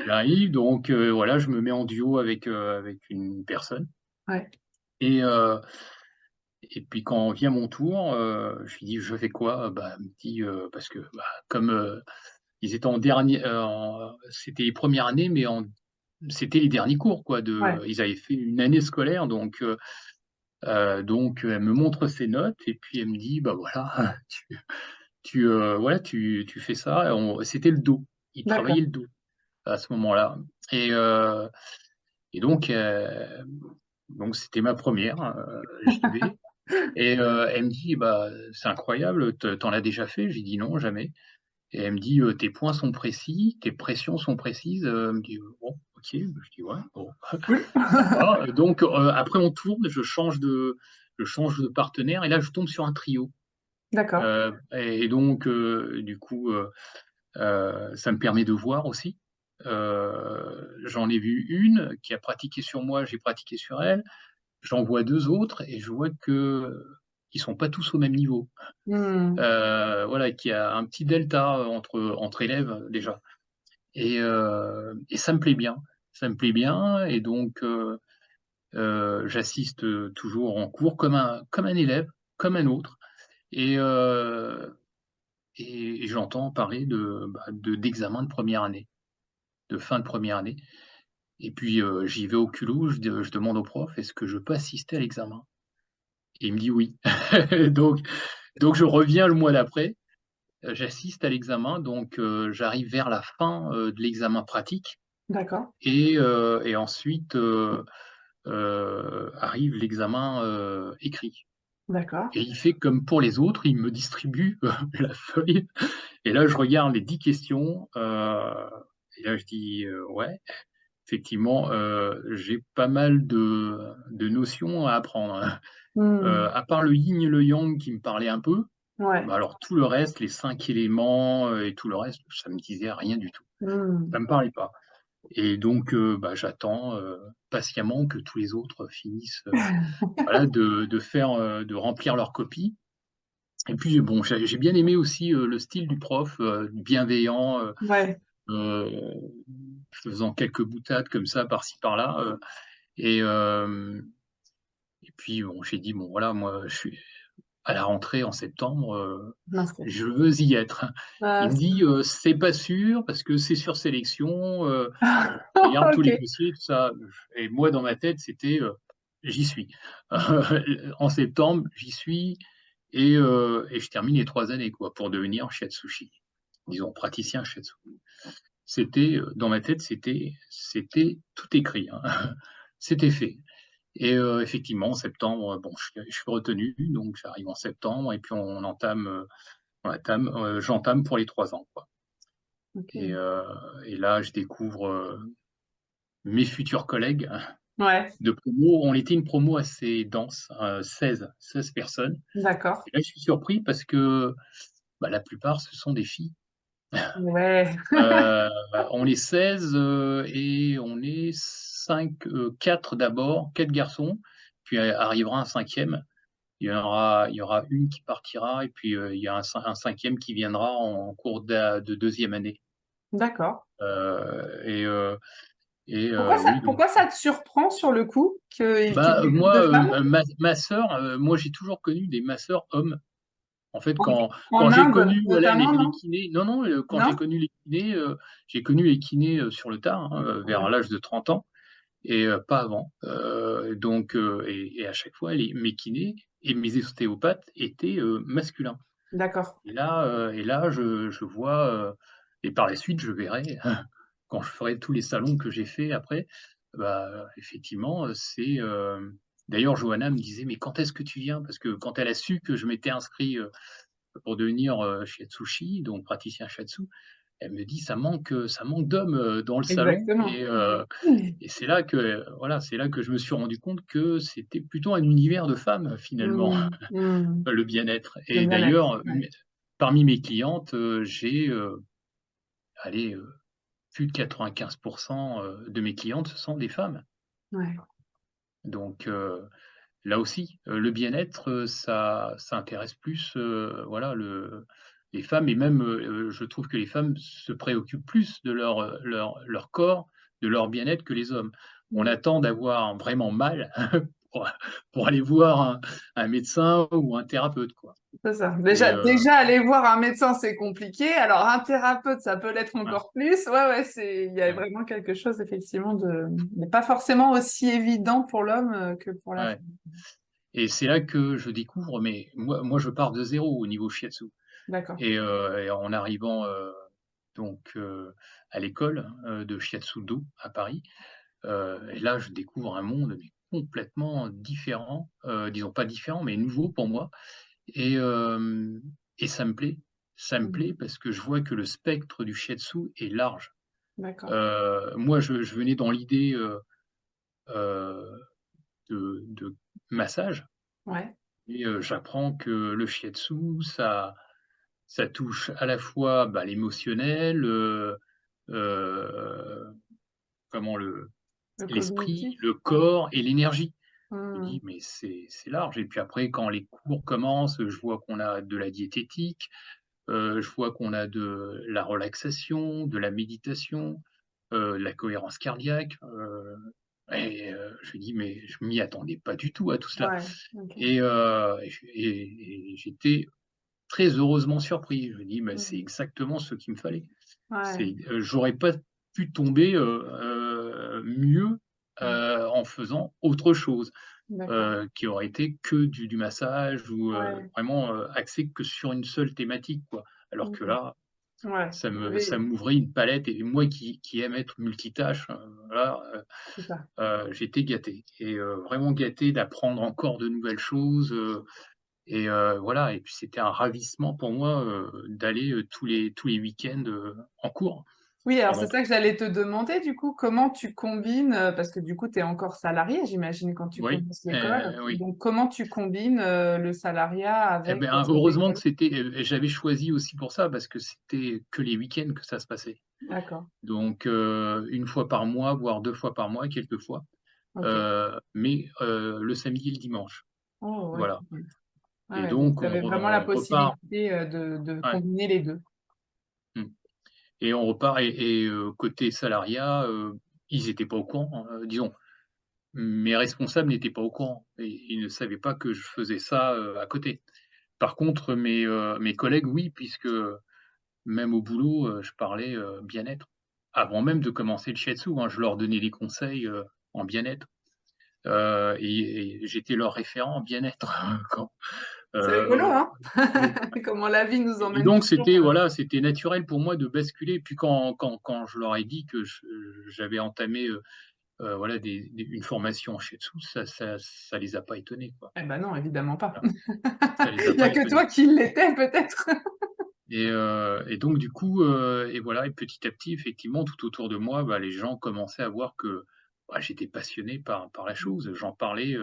j'arrive, donc voilà, je me mets en duo avec une personne, Ouais, et et puis quand vient mon tour, je lui dis: «Je fais quoi?» Bah, elle me dit, parce que, bah, comme, ils étaient en dernier, c'était les premières années, mais c'était les derniers cours, quoi, ouais, ils avaient fait une année scolaire, donc elle me montre ses notes, et puis elle me dit: «Bah, voilà, voilà, tu fais ça». C'était le dos, il d'accord. travaillait le dos à ce moment-là, et donc c'était ma première j'y vais, et elle me dit: «Bah, c'est incroyable, tu en as déjà fait?» J'ai dit: «Non, jamais». Et elle me dit: «Tes points sont précis, tes pressions sont précises», elle me dit: «Bon, OK». Je dis: «Ouais, bon, Cool. ça va». Donc après on tourne, je change de partenaire, et là je tombe sur un trio, D'accord, et donc du coup, ça me permet de voir aussi. J'en ai vu une qui a pratiqué sur moi, j'ai pratiqué sur elle. J'en vois 2 autres, et je vois qu'ils sont pas tous au même niveau. mmh, Voilà, qu'il y a un petit delta, entre élèves, déjà, et ça me plaît bien. Ça me plaît bien, et donc j'assiste, toujours en cours comme un élève, comme un autre, et j'entends parler d'examen de première année, de fin de première année, et puis j'y vais au culot, je demande au prof: «Est-ce que je peux assister à l'examen?» Et il me dit: «Oui». Donc je reviens le mois d'après, j'assiste à l'examen, donc j'arrive vers la fin, de l'examen pratique, d'accord, et ensuite, arrive l'examen, écrit, d'accord. et il fait comme pour les autres, il me distribue la feuille, et là je regarde les 10 questions, Et là, je dis: Ouais, effectivement, j'ai pas mal de notions à apprendre, hein». Mmh. À part le yin et le yang qui me parlait un peu, Ouais. bah, alors tout le reste, les 5 éléments, et tout le reste, ça me disait rien du tout. Mmh. Ça me parlait pas et donc bah, j'attends, patiemment que tous les autres finissent, voilà, de remplir leur copie et puis bon, j'ai bien aimé aussi, le style du prof, bienveillant, Ouais. heu, faisant quelques boutades comme ça par-ci par-là, et et puis bon, j'ai dit: «Bon voilà, moi je suis à la rentrée en septembre, M'inscrire. je veux y être». Ah, Il me c'est dit: «C'est pas sûr parce que c'est sur sélection, regarde tous les OK. dossiers, tout ça». Et moi dans ma tête, c'était, j'y suis. En septembre, j'y suis et je termine les 3 années quoi, pour devenir shiatsushi, disons praticien shiatsu. C'était, dans ma tête, c'était tout écrit, hein. C'était fait et effectivement en septembre, bon je suis retenu, donc j'arrive en septembre et puis j'entame pour les 3 ans, quoi. et OK. heu et là, je découvre, mes futurs collègues Ouais, de promo. On était une promo assez dense, 16 personnes d'accord. et là, je suis surpris parce que, bah, la plupart, ce sont des filles. Ouais, Heu, on est 16, et on est 5, 4 d'abord, 4 garçons, puis arrivera un cinquième. Il y aura une qui partira et puis, il y a un 5e qui viendra en cours de 2e année. d'accord. Et oui, donc Pourquoi ça te surprend sur le coup qu'il y bah, ait plus de moi, femmes? ma sœur, moi j'ai toujours connu des masseurs hommes. En fait, OK. quand En j'ai Inde, connu, voilà, notamment, les non? kinés, non, non, quand Non? j'ai connu les kinés, j'ai connu les kinés, sur le tard, hein, vers Ouais, l'âge de 30 ans et pas avant. Donc à chaque fois mes kinés et mes ostéopathes étaient, masculins. d'accord. Et là, je vois, et par la suite, je verrai quand je ferai tous les salons que j'ai fait après, bah, effectivement, d'ailleurs, Johanna me disait: «Mais quand est-ce que tu viens?» Parce que quand elle a su que je m'étais inscrit, pour devenir, shiatsushi, donc praticien shiatsu, elle me dit: Ça manque d'hommes, dans le salon». Exactement. Et c'est là que, voilà, c'est là que je me suis rendu compte que c'était plutôt un univers de femmes, finalement. Mmh. Mmh. Le bien-être. Le Et bien-être, d'ailleurs, ouais. parmi mes clientes, j'ai, allez, plus de 95 de mes clientes, ce sont des femmes. Ouais. Donc là aussi, le bien-être, ça intéresse plus, voilà, les femmes. Et même, je trouve que les femmes se préoccupent plus de leur corps, de leur bien-être que les hommes. On Mmh. attend d'avoir vraiment mal pour pour aller voir un médecin ou un thérapeute, quoi. C'est ça. Et Déjà aller voir un médecin, c'est compliqué. Alors un thérapeute, ça peut l'être ouais, encore plus. Ouais, ouais, il y a ouais, vraiment quelque chose effectivement mais pas forcément aussi évident pour l'homme, que pour la ouais. femme. Et c'est là que je découvre, mais moi je pars de zéro au niveau shiatsu. D'accord. Et en arrivant, donc à l'école, de Shiatsu-Do à Paris, et là je découvre un monde mais complètement différent, disons pas différent, mais nouveau pour moi. Et hem et ça me plaît. Ça me Mmh. plaît parce que je vois que le spectre du Shiatsu est large. D'accord. Moi je venais dans l'idée, heu, de massage. Ouais. Et j'apprends que le Shiatsu, ça touche à la fois, bah, l'émotionnel, heu, comment Le l'esprit, cognitif? le Ouais. corps et l'énergie. Je me Mmh. dis: «Mais c'est large». Et puis après quand les cours commencent, je vois qu'on a de la diététique, je vois qu'on a de la relaxation, de la méditation, la cohérence cardiaque, je me dis: «Mais je m'y attendais pas du tout à tout cela». Ouais. OK. Et j'étais très heureusement surpris. Je me dis: «Mais c'est Mmh. exactement ce qu'il me fallait». Ouais. J'aurais pas pu tomber, mieux, Mmh. en faisant autre chose, D'accord. qui aurait été que du massage ou, Ouais. vraiment, axé que sur une seule thématique, quoi. Alors que Mmh. là, Ouais. ça m'ouvrait une palette et moi qui aime être multitâche, voilà, C'est ça. j'étais gâté et vraiment gâté d'apprendre encore de nouvelles choses, voilà. Et puis c'était un ravissement pour moi, d'aller, tous les week-ends, en cours. Oui, alors c'est pendant ça que j'allais te demander du coup, comment tu combines, parce que du coup tu es encore salarié, j'imagine, quand tu oui, commences l'école. oui. Donc comment tu combines le salariat Eh avec ben, cette heureusement que école? c'était, j'avais choisi aussi pour ça, parce que c'était que les week-ends que ça se passait. D'accord, Donc, 1 fois par mois, voire 2 fois par mois quelquefois, ok. mais le samedi et le dimanche, Oh, ouais. voilà. Ouais, Et ouais, donc donc tu avais vraiment la on repart, possibilité de ouais, combiner les deux. mmh, et on repart, côté salariat, ils étaient pas au courant, disons, mes responsables n'étaient pas au courant et ils ne savaient pas que je faisais ça, à côté. Par contre, mes collègues, oui, puisque même au boulot, je parlais, bien-être. Avant même de commencer le shiatsu, hein, je leur donnais des conseils, en bien-être, et j'étais leur référent en bien-être quand, C'est rigolo, heu, hein? oui, Comment la vie nous et emmène donc toujours. c'était, voilà, c'était naturel pour moi de basculer. Puis quand je leur ai dit que j'avais entamé, voilà, une formation en shiatsu, ça les a pas étonnés, quoi. Eh ben non, évidemment pas. Voilà, ça les a Il y a pas que toi étonnés. qui l'étais peut-être. Et donc du coup, et voilà, et petit à petit, effectivement, tout autour de moi, bah, les gens commençaient à voir que, bah, j'étais passionné par la chose. J'en parlais,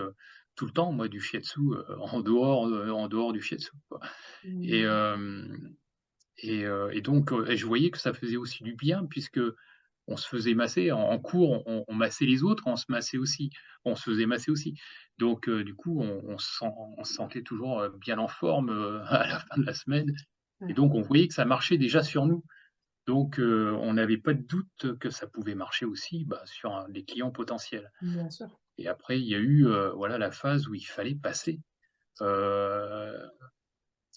tout le temps, moi, du shiatsu, en dehors du shiatsu, quoi. Et Mmh. hem et donc et je voyais que ça faisait aussi du bien, puisque on se faisait masser en cours, on massait les autres, on se massait aussi, on se faisait masser aussi. Donc du coup, on se sentait toujours, bien en forme, à la fin de la semaine, et Ouais, donc on voyait que ça marchait déjà sur nous. Donc on n'avait pas de doute que ça pouvait marcher aussi, bah, sur des clients potentiels. bien sûr. Et après il y a eu, voilà, la phase où il fallait passer, heu,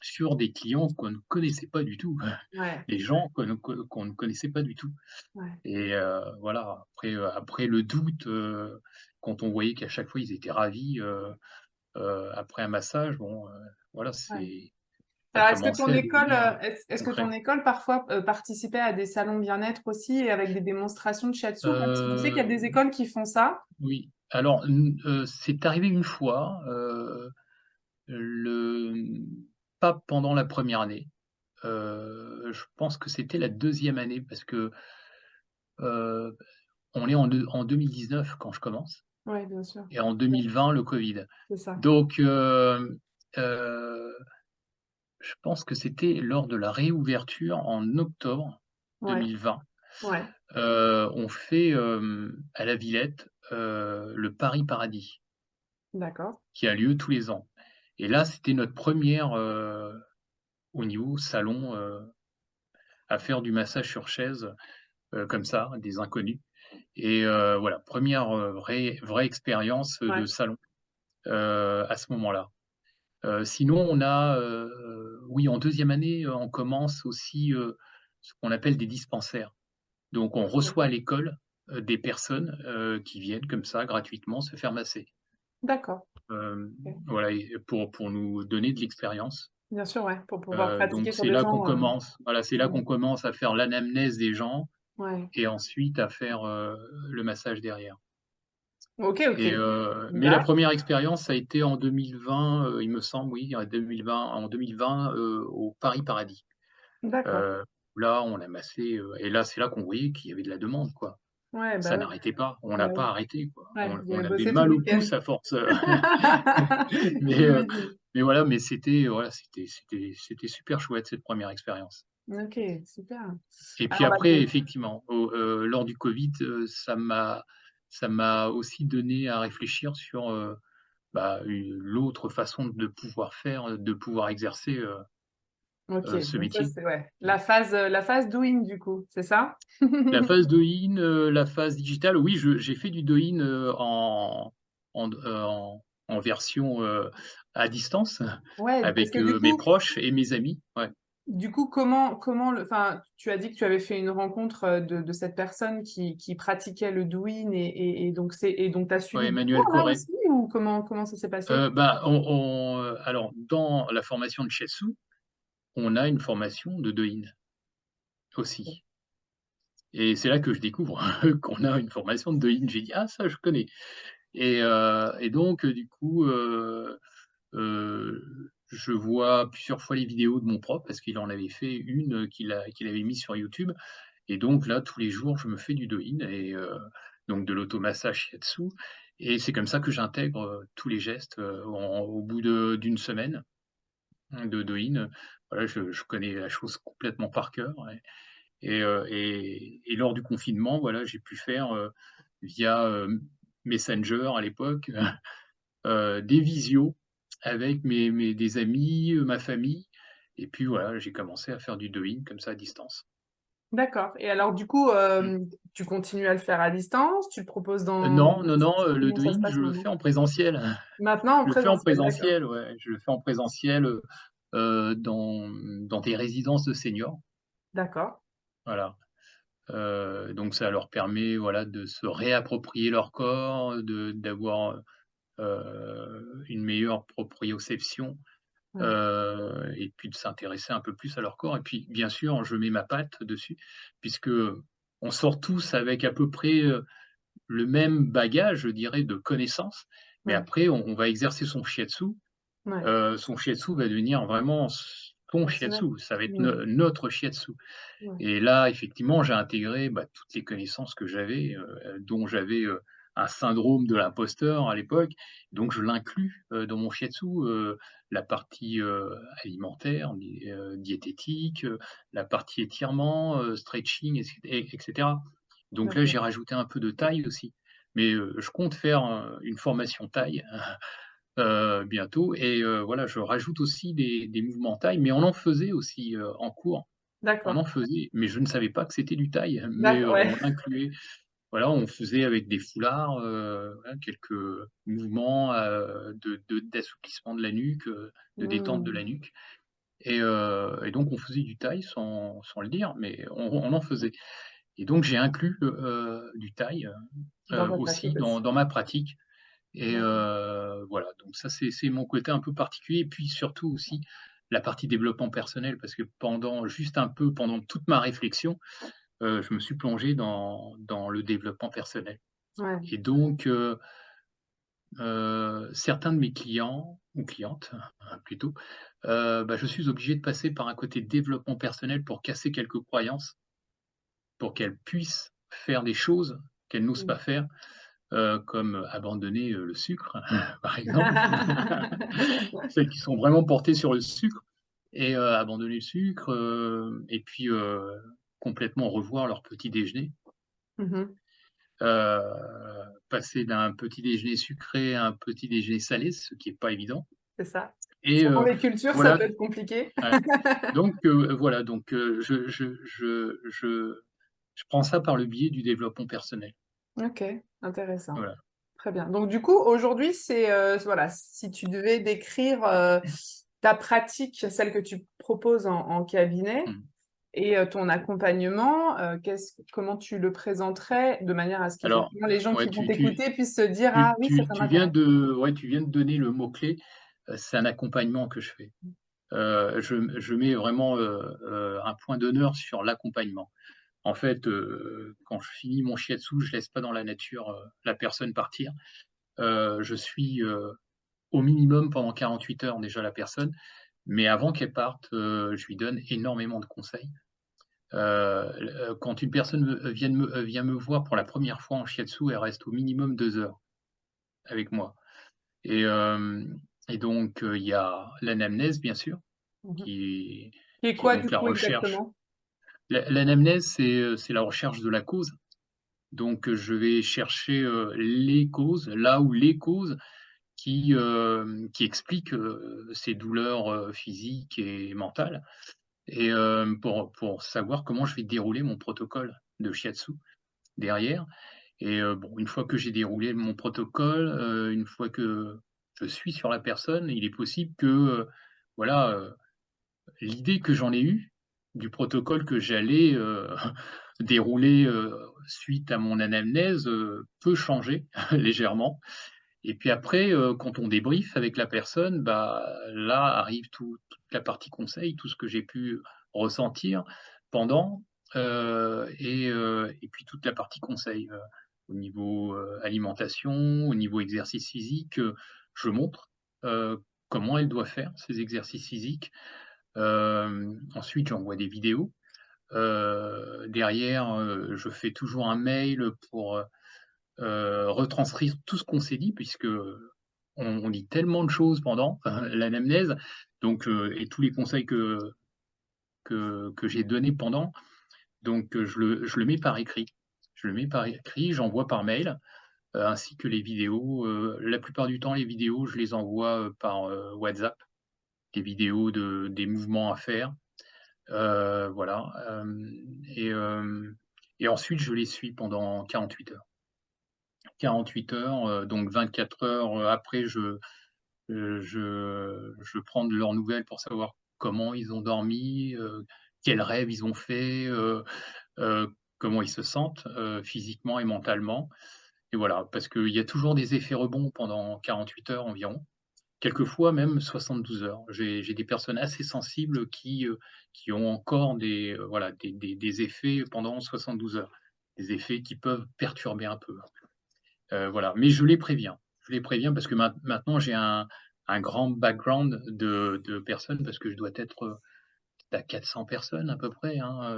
sur des clients qu'on ne connaissait pas du tout, Ouais, des gens qu'on ne connaissait pas du tout. ouais, Et voilà, après le doute, quand on voyait qu'à chaque fois ils étaient ravis, après un massage, bon, voilà, ouais. ça Alors, est-ce que ton commençait à école, devenir est-ce que ton concret. école parfois, participait à des salons bien-être aussi et avec des démonstrations de shiatsu? Parce que je sais qu'il y a des Heu, écoles qui font ça. oui, alors c'est arrivé une fois, le pas pendant la première année, je pense que c'était la deuxième année, parce que, heu, on est en 2019 quand je commence, Ouais, bien sûr. et en 2020 le covid. C'est ça. Donc heu, je pense que c'était lors de la réouverture en octobre Ouais, 2020. ouais, On fait, à la Villette, le Paris Paradis, d'accord. qui a lieu tous les ans, et là, c'était notre première, au niveau salon, à faire du massage sur chaise, comme ça, des inconnus, et voilà, première re vraie expérience, de Ouais, salon, à ce moment-là. Sinon, on a, oui, en deuxième année, on commence aussi, ce qu'on appelle des dispensaires. Donc on reçoit à d'accord. l'école, des personnes, qui viennent comme ça gratuitement se faire masser. D'accord. OK. Voilà, et pour nous donner de l'expérience. Bien sûr, ouais, pour pouvoir Donc pratiquer sur c'est des là qu'on gens, commence, voilà, c'est là mmh, qu'on commence à faire l'anamnèse des gens, ouais. et ensuite à faire, le massage derrière. OK, OK. Et mais la D'ac première expérience, ça a été en 2020, il me semble, oui, en 2020, au Paris Paradis. d'accord. Heu, Là, on a massé, et là, c'est là qu'on voyait qu'il y avait de la demande, quoi. Ouais, bah, Ça ouais, n'arrêtait pas, on bah, n'a pas oui. arrêté, quoi. Ouais, vous On avez avait bossé tout mal le au week-end. pouce à force, mais J'imagine. mais voilà, mais c'était, voilà, c'était super chouette, cette première expérience. OK, super. Et puis Alors la après, deux. effectivement, lors du covid, ça m'a aussi donné à réfléchir sur, bah, l'autre façon de pouvoir faire, de pouvoir exercer, OK, ce donc ça métier. c'est ouais, Mmh. la phase doing du coup, c'est ça? La phase douyin, la phase digitale, oui, j'ai fait du douyin, en version, à distance, Ouais, parce avec, que mes proches et mes amis, ouais. du coup, comment le enfin, tu as dit que tu avais fait une rencontre, de cette personne qui pratiquait le douyin et donc tu as Ouais, suivi des Emmanuel cours là Corret. aussi ou comment ça s'est passé? Bah, alors dans la formation de Shiatsu, on a une formation de douyin aussi, et c'est là que je découvre qu'on a une formation de douyin. J'ai dit: «Ah, ça je connais», et donc du coup, je vois plusieurs fois les vidéos de mon prof, parce qu'il en avait fait une, qu'il avait mis sur YouTube, et donc là, tous les jours, je me fais du do-in et donc de l'automassage shiatsu et c'est comme ça que j'intègre, tous les gestes, au bout d'une semaine de do-in. Voilà, je connais la chose complètement par cœur et lors du confinement, voilà, j'ai pu faire, via, Messenger à l'époque, des visios avec des amis, ma famille et puis voilà, j'ai commencé à faire du do-in comme ça à distance. D'accord et alors du coup, Mmh. tu continues à le faire à distance? Tu le proposes Non, non, non, le comment ça se do-in, passe je le maintenant? fais en présentiel. Maintenant en Je le fais en présentiel, d'accord. présentiel, ouais, je le fais en présentiel, dans des résidences de seniors, D'accord, voilà. Donc ça leur permet, voilà, de se réapproprier leur corps, d'avoir, une meilleure proprioception, ouais, et puis de s'intéresser un peu plus à leur corps et puis, bien sûr, je mets ma patte dessus puisque, on sort tous avec à peu près, le même bagage, je dirais, de connaissances, mais ouais, après on va exercer ouais, son shiatsu va devenir vraiment son personnel. shiatsu, ça va être Mmh, notre shiatsu ouais, et là, effectivement, j'ai intégré, bah, toutes les connaissances que j'avais, dont j'avais, un syndrome de l'imposteur à l'époque, donc je l'inclus, dans mon shiatsu, la partie, alimentaire, diététique, la partie étirement, stretching et cetera. Donc là, d'accord, j'ai rajouté un peu de thaï aussi, mais je compte faire, une formation thaï, bientôt et voilà, je rajoute aussi des mouvements thaï, mais on en faisait aussi, en cours. On d'accord, en faisait, mais je ne savais pas que c'était du thaï, mais ouais. on l'incluait. Voilà, on faisait avec des foulards, voilà, quelques mouvements, d'assouplissement de la nuque, de détente de Mmh, la nuque et donc on faisait du thaï sans le dire, mais on en faisait et donc j'ai inclus, du thaï, dans ta aussi pratique aussi. dans ma pratique et D'accord, voilà, donc ça c'est mon côté un peu particulier et puis surtout aussi la partie développement personnel parce que pendant toute ma réflexion, je me suis plongé dans le développement personnel ouais, et donc certains de mes clients ou clientes, plutôt, bah, je suis obligé de passer par un côté développement personnel pour casser quelques croyances, pour qu'elles puissent faire des choses qu'elles n'osent mmh. pas faire, comme abandonner, le sucre, par exemple. Celles qui sont vraiment portées sur le sucre et abandonner le sucre, et puis, complètement revoir leur petit déjeuner. Mmh mh. Passer d'un petit déjeuner sucré à un petit déjeuner salé, ce qui est pas évident C'est ça. et Selon les cultures, ça voilà, peut être compliqué. ouais. Donc voilà, donc je prends ça par le biais du développement personnel. OK, intéressant. Voilà. Très bien. Donc du coup, aujourd'hui, c'est, voilà, si tu devais décrire, ta pratique, celle que tu proposes en cabinet Mmh. et ton accompagnement, comment tu le présenterais de manière à ce Alors, qu'effectivement les gens ouais, qui vont t'écouter puissent se dire: «Ah tu oui, ça, tu ça tu viens m'intéresse». de ouais, tu viens de donner le mot-clé, c'est un accompagnement que je fais. Je mets vraiment, un point d'honneur sur l'accompagnement. En fait, quand je finis mon shiatsu, je laisse pas dans la nature, la personne partir. Je suis, au minimum pendant 48 heures déjà la personne, mais avant qu'elle parte, je lui donne énormément de conseils. Quand une personne vient me voir pour la première fois en shiatsu, elle reste au minimum 2 heures avec moi et hem et donc il y a l'anamnèse bien sûr, Mmh mh. qui Qui est qui est quoi donc du la coup recherche. exactement? L'anamnèse, c'est la recherche de la cause. Donc je vais chercher, les causes, là où les causes qui expliquent, ces douleurs, physiques et mentales et pour savoir comment je vais dérouler mon protocole de shiatsu derrière et bon, une fois que j'ai déroulé mon protocole, une fois que je suis sur la personne, il est possible que, voilà, l'idée que j'en ai eue du protocole que j'allais, dérouler, suite à mon anamnèse, peut changer légèrement et puis après, quand on débrief avec la personne, bah, là arrive toute la partie conseil, tout ce que j'ai pu ressentir pendant, et puis toute la partie conseil, au niveau, alimentation, au niveau exercice physique, je montre, comment elle doit faire ces exercices physiques. Ensuite, j'envoie des vidéos, Derrière, je fais toujours un mail pour, retranscrire tout ce qu'on s'est dit puisque, on dit tellement de choses pendant l'anamnèse, donc et tous les conseils que j'ai donnés pendant, donc je le mets par écrit. Je le mets par écrit, j'envoie par mail, ainsi que les vidéos, la plupart du temps, les vidéos, je les envoie, par, WhatsApp, des vidéos des mouvements à faire, voilà, et ensuite je les suis pendant 48 heures. 48 heures, donc 24 heures, après je prends de leurs nouvelles pour savoir comment ils ont dormi, quels rêves ils ont fait, comment ils se sentent, physiquement et mentalement, et voilà. Parce qu'il y a toujours des effets rebonds pendant 48 heures environ, quelquefois même 72 heures. J'ai des personnes assez sensibles qui ont encore voilà, des effets pendant 72 heures. Des effets qui peuvent perturber un peu. Voilà, mais je les préviens. Je les préviens parce que maintenant j'ai un grand background de personnes parce que je dois être, à 400 personnes à peu près, hein,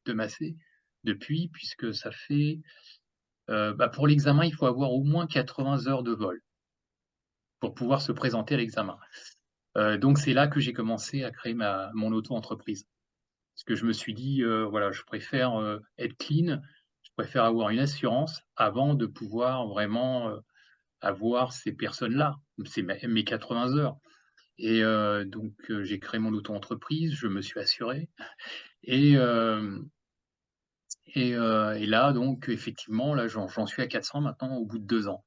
de masser depuis, puisque ça fait, bah, pour l'examen, il faut avoir au moins 80 heures de vol pour pouvoir se présenter à l'examen. Donc c'est là que j'ai commencé à créer mon auto-entreprise. Parce que je me suis dit, voilà, je préfère, être clean, je préfère avoir une assurance avant de pouvoir vraiment, avoir ces personnes-là, c'est mes 80 heures, et donc j'ai créé mon auto-entreprise, je me suis assuré, et hem et là donc effectivement, là j'en suis à 400 maintenant au bout de 2 ans.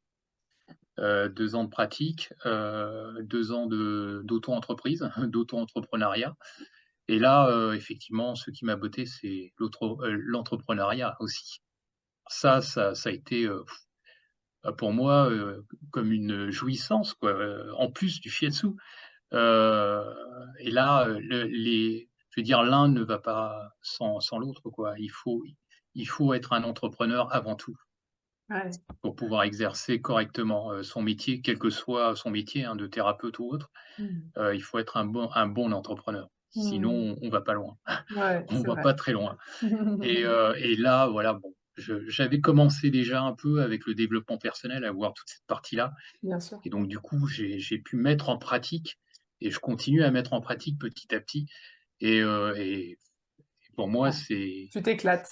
2 ans de pratique, 2 ans d'auto-entreprise, d'auto-entrepreneuriat, et là, effectivement, ce qui m'a botté, c'est l'entrepreneuriat aussi. Ça a été, pour moi, comme une jouissance quoi, en plus du shiatsu. Heu et là, je veux dire, l'un ne va pas sans l'autre, quoi. Il faut être un entrepreneur avant tout, Ouais. pour pouvoir exercer correctement, son métier, quel que soit son métier, hein, de thérapeute ou autre. Mmh. Il faut être un bon entrepreneur. Mmh. Sinon, on va pas loin. Ouais, On c'est va vrai. pas très loin, et là, voilà, bon, j'avais commencé déjà un peu avec le développement personnel à voir toute cette partie-là. Bien sûr. Et donc du coup, j'ai pu mettre en pratique, et je continue à mettre en pratique petit à petit, et pour moi, Ouais. Tu t'éclates.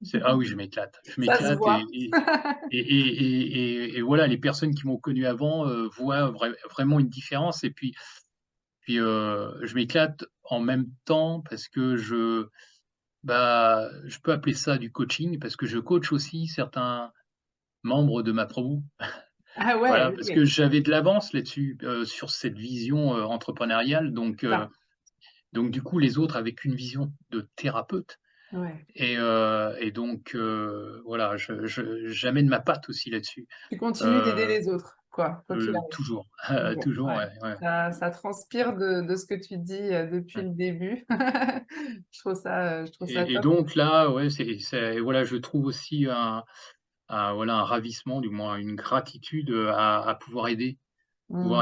c'est ah oui, je m'éclate. Je Ça se m'éclate, voit. et voilà, les personnes qui m'ont connu avant, voient vraiment une différence, et puis, je m'éclate en même temps parce que bah, je peux appeler ça du coaching parce que je coach aussi certains membres de ma promo. Ah ouais, Voilà, parce que OK. j'avais de l'avance là-dessus, sur cette vision, entrepreneuriale, Ça. donc du coup, les autres avaient qu'une vision de thérapeute, Ouais. et donc voilà, j'amène ma patte aussi là-dessus, Tu continues d'aider heu les autres, quoi qu'il arrive. toujours, Bon, toujours, ouais. ouais, ouais, Ça transpire de ce que tu dis, depuis ouais, le début. Je trouve ça et top. donc là, ouais, voilà, je trouve aussi voilà, un ravissement, du moins une gratitude, à pouvoir Mmh.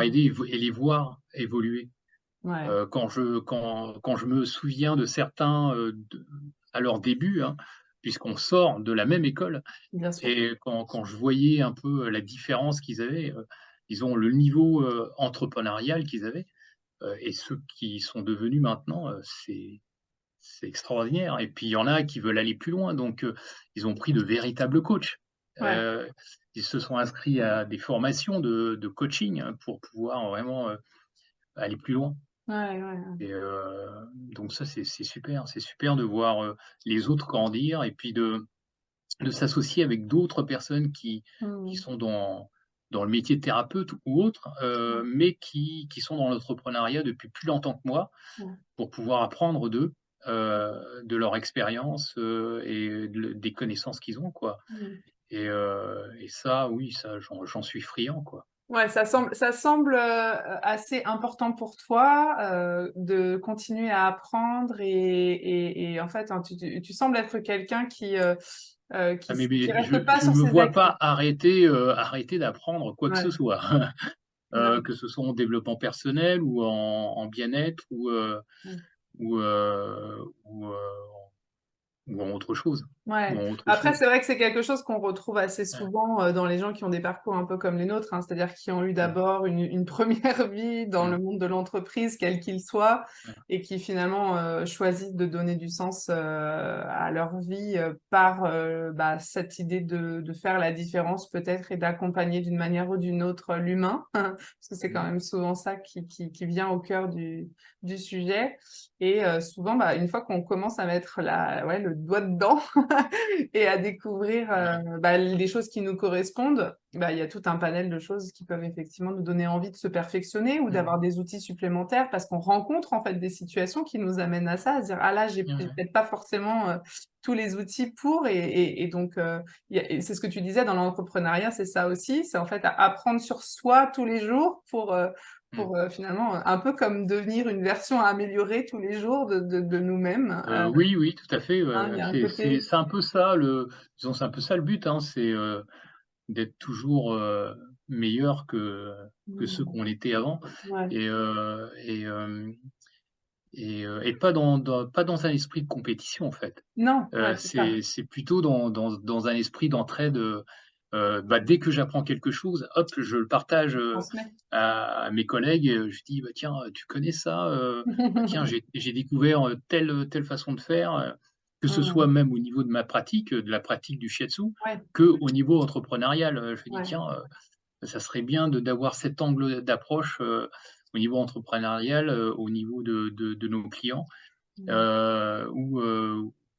aider et les voir évoluer. Ouais, Quand je me souviens de certains, à leur début, hein, puisqu'on sort de la même école, bien sûr. et quand je voyais un peu, la différence qu'ils avaient, disons le niveau, entrepreneurial qu'ils avaient, et ceux qui sont devenus maintenant, c'est extraordinaire, et puis il y en a qui veulent aller plus loin, donc ils ont pris de véritables coachs. Ouais. Heu, Ils se sont inscrits à des formations de coaching, hein, pour pouvoir vraiment, aller plus loin. Ouais, ouais, ouais. Et donc ça, c'est super de voir, les autres grandir, et puis de s'associer avec d'autres personnes qui Mmh. sont dans le métier de thérapeute ou autre, Ouais, mais qui sont dans l'entrepreneuriat depuis plus longtemps que moi, ouais. pour pouvoir apprendre d'eux, de leur expérience, et des connaissances qu'ils ont, quoi, Mmh. et ça, oui, ça, j'en suis friand, quoi. Ouais, ça semble, assez important pour toi, de continuer à apprendre et en fait, hein, tu sembles être quelqu'un Ah qui mais reste pas je sur me ses vois pas acquis. arrêter d'apprendre quoi que ce Ouais, soit. ouais, Que ce soit en développement personnel ou en bien-être, ou ouais. ou, heu, ou, ou en autre chose, ou Ouais. en autre Après, chose. c'est vrai que c'est quelque chose qu'on retrouve assez Ouais, souvent dans les gens qui ont des parcours un peu comme les nôtres, hein, c'est-à-dire qui ont eu mmh, d'abord une première vie dans mmh, le monde de l'entreprise, quel qu'il soit, ouais, et qui finalement choisissent de donner du sens à leur vie par bah, cette idée de faire la différence peut-être et d'accompagner d'une manière ou d'une autre l'humain, parce que c'est quand mmh, même souvent ça qui vient au cœur du sujet. Et souvent, bah, une fois qu'on commence à mettre ouais, le doigt dedans et à découvrir ouais, bah, les choses qui nous correspondent, bah, il y a tout un panel de choses qui peuvent effectivement nous donner envie de se perfectionner ou mmh, d'avoir des outils supplémentaires parce qu'on rencontre en fait des situations qui nous amènent à ça, à se dire ah là j'ai ouais, peut-être pas forcément tous les outils pour et donc et c'est ce que tu disais dans l'entrepreneuriat, c'est ça aussi, c'est en fait à apprendre sur soi tous les jours mmh. pour finalement un peu comme devenir une version améliorée tous les jours de nous-mêmes. Oui, oui, tout à fait, Hein, il y a un côté. c'est un peu ça le disons, c'est un peu ça le but, hein, c'est, d'être toujours, meilleur que ceux Mmh. qu'on était avant Ouais. et et pas dans un esprit de compétition, en fait. Non, ouais, c'est ça. C'est plutôt dans un esprit d'entraide, bah, dès que j'apprends quelque chose, hop, je le partage, Transmet. à mes collègues, je dis: «Bah, tiens, tu connais ça? Bah, tiens, j'ai découvert, telle façon de faire», que ce soit Mmh. même au niveau de ma pratique, de la pratique du shiatsu, Ouais, qu'au niveau entrepreneurial. Je me dis: ouais. «Tiens, ça serait bien d'avoir cet angle d'approche, au niveau entrepreneurial, au niveau de nos clients». Mmh. Ou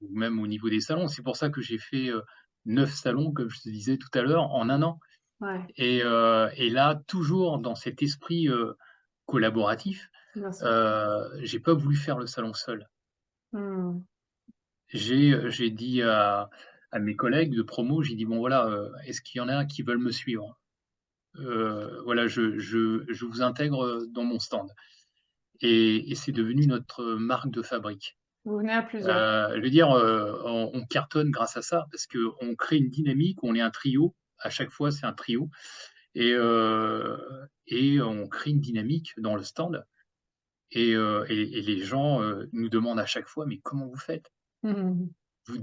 même au niveau des salons. C'est pour ça que j'ai fait, 9 salons, comme je te disais tout à l'heure, en un an Ouais, et là, toujours dans cet esprit, collaboratif, bien sûr. j'ai pas voulu faire le salon seul. Mmh. J'ai dit à mes collègues de promo, j'ai dit: «Bon voilà, est-ce qu'il y en a qui veulent me suivre? Voilà, je vous intègre, dans mon stand» et c'est devenu notre marque de fabrique. Vous venez à plusieurs. Je veux dire, on cartonne grâce à ça parce qu'on crée une dynamique, on est un trio, à chaque fois c'est un trio et heu et on crée une dynamique dans le stand et les gens, nous demandent à chaque fois: «Mais comment vous faites? Mmh mh. Vous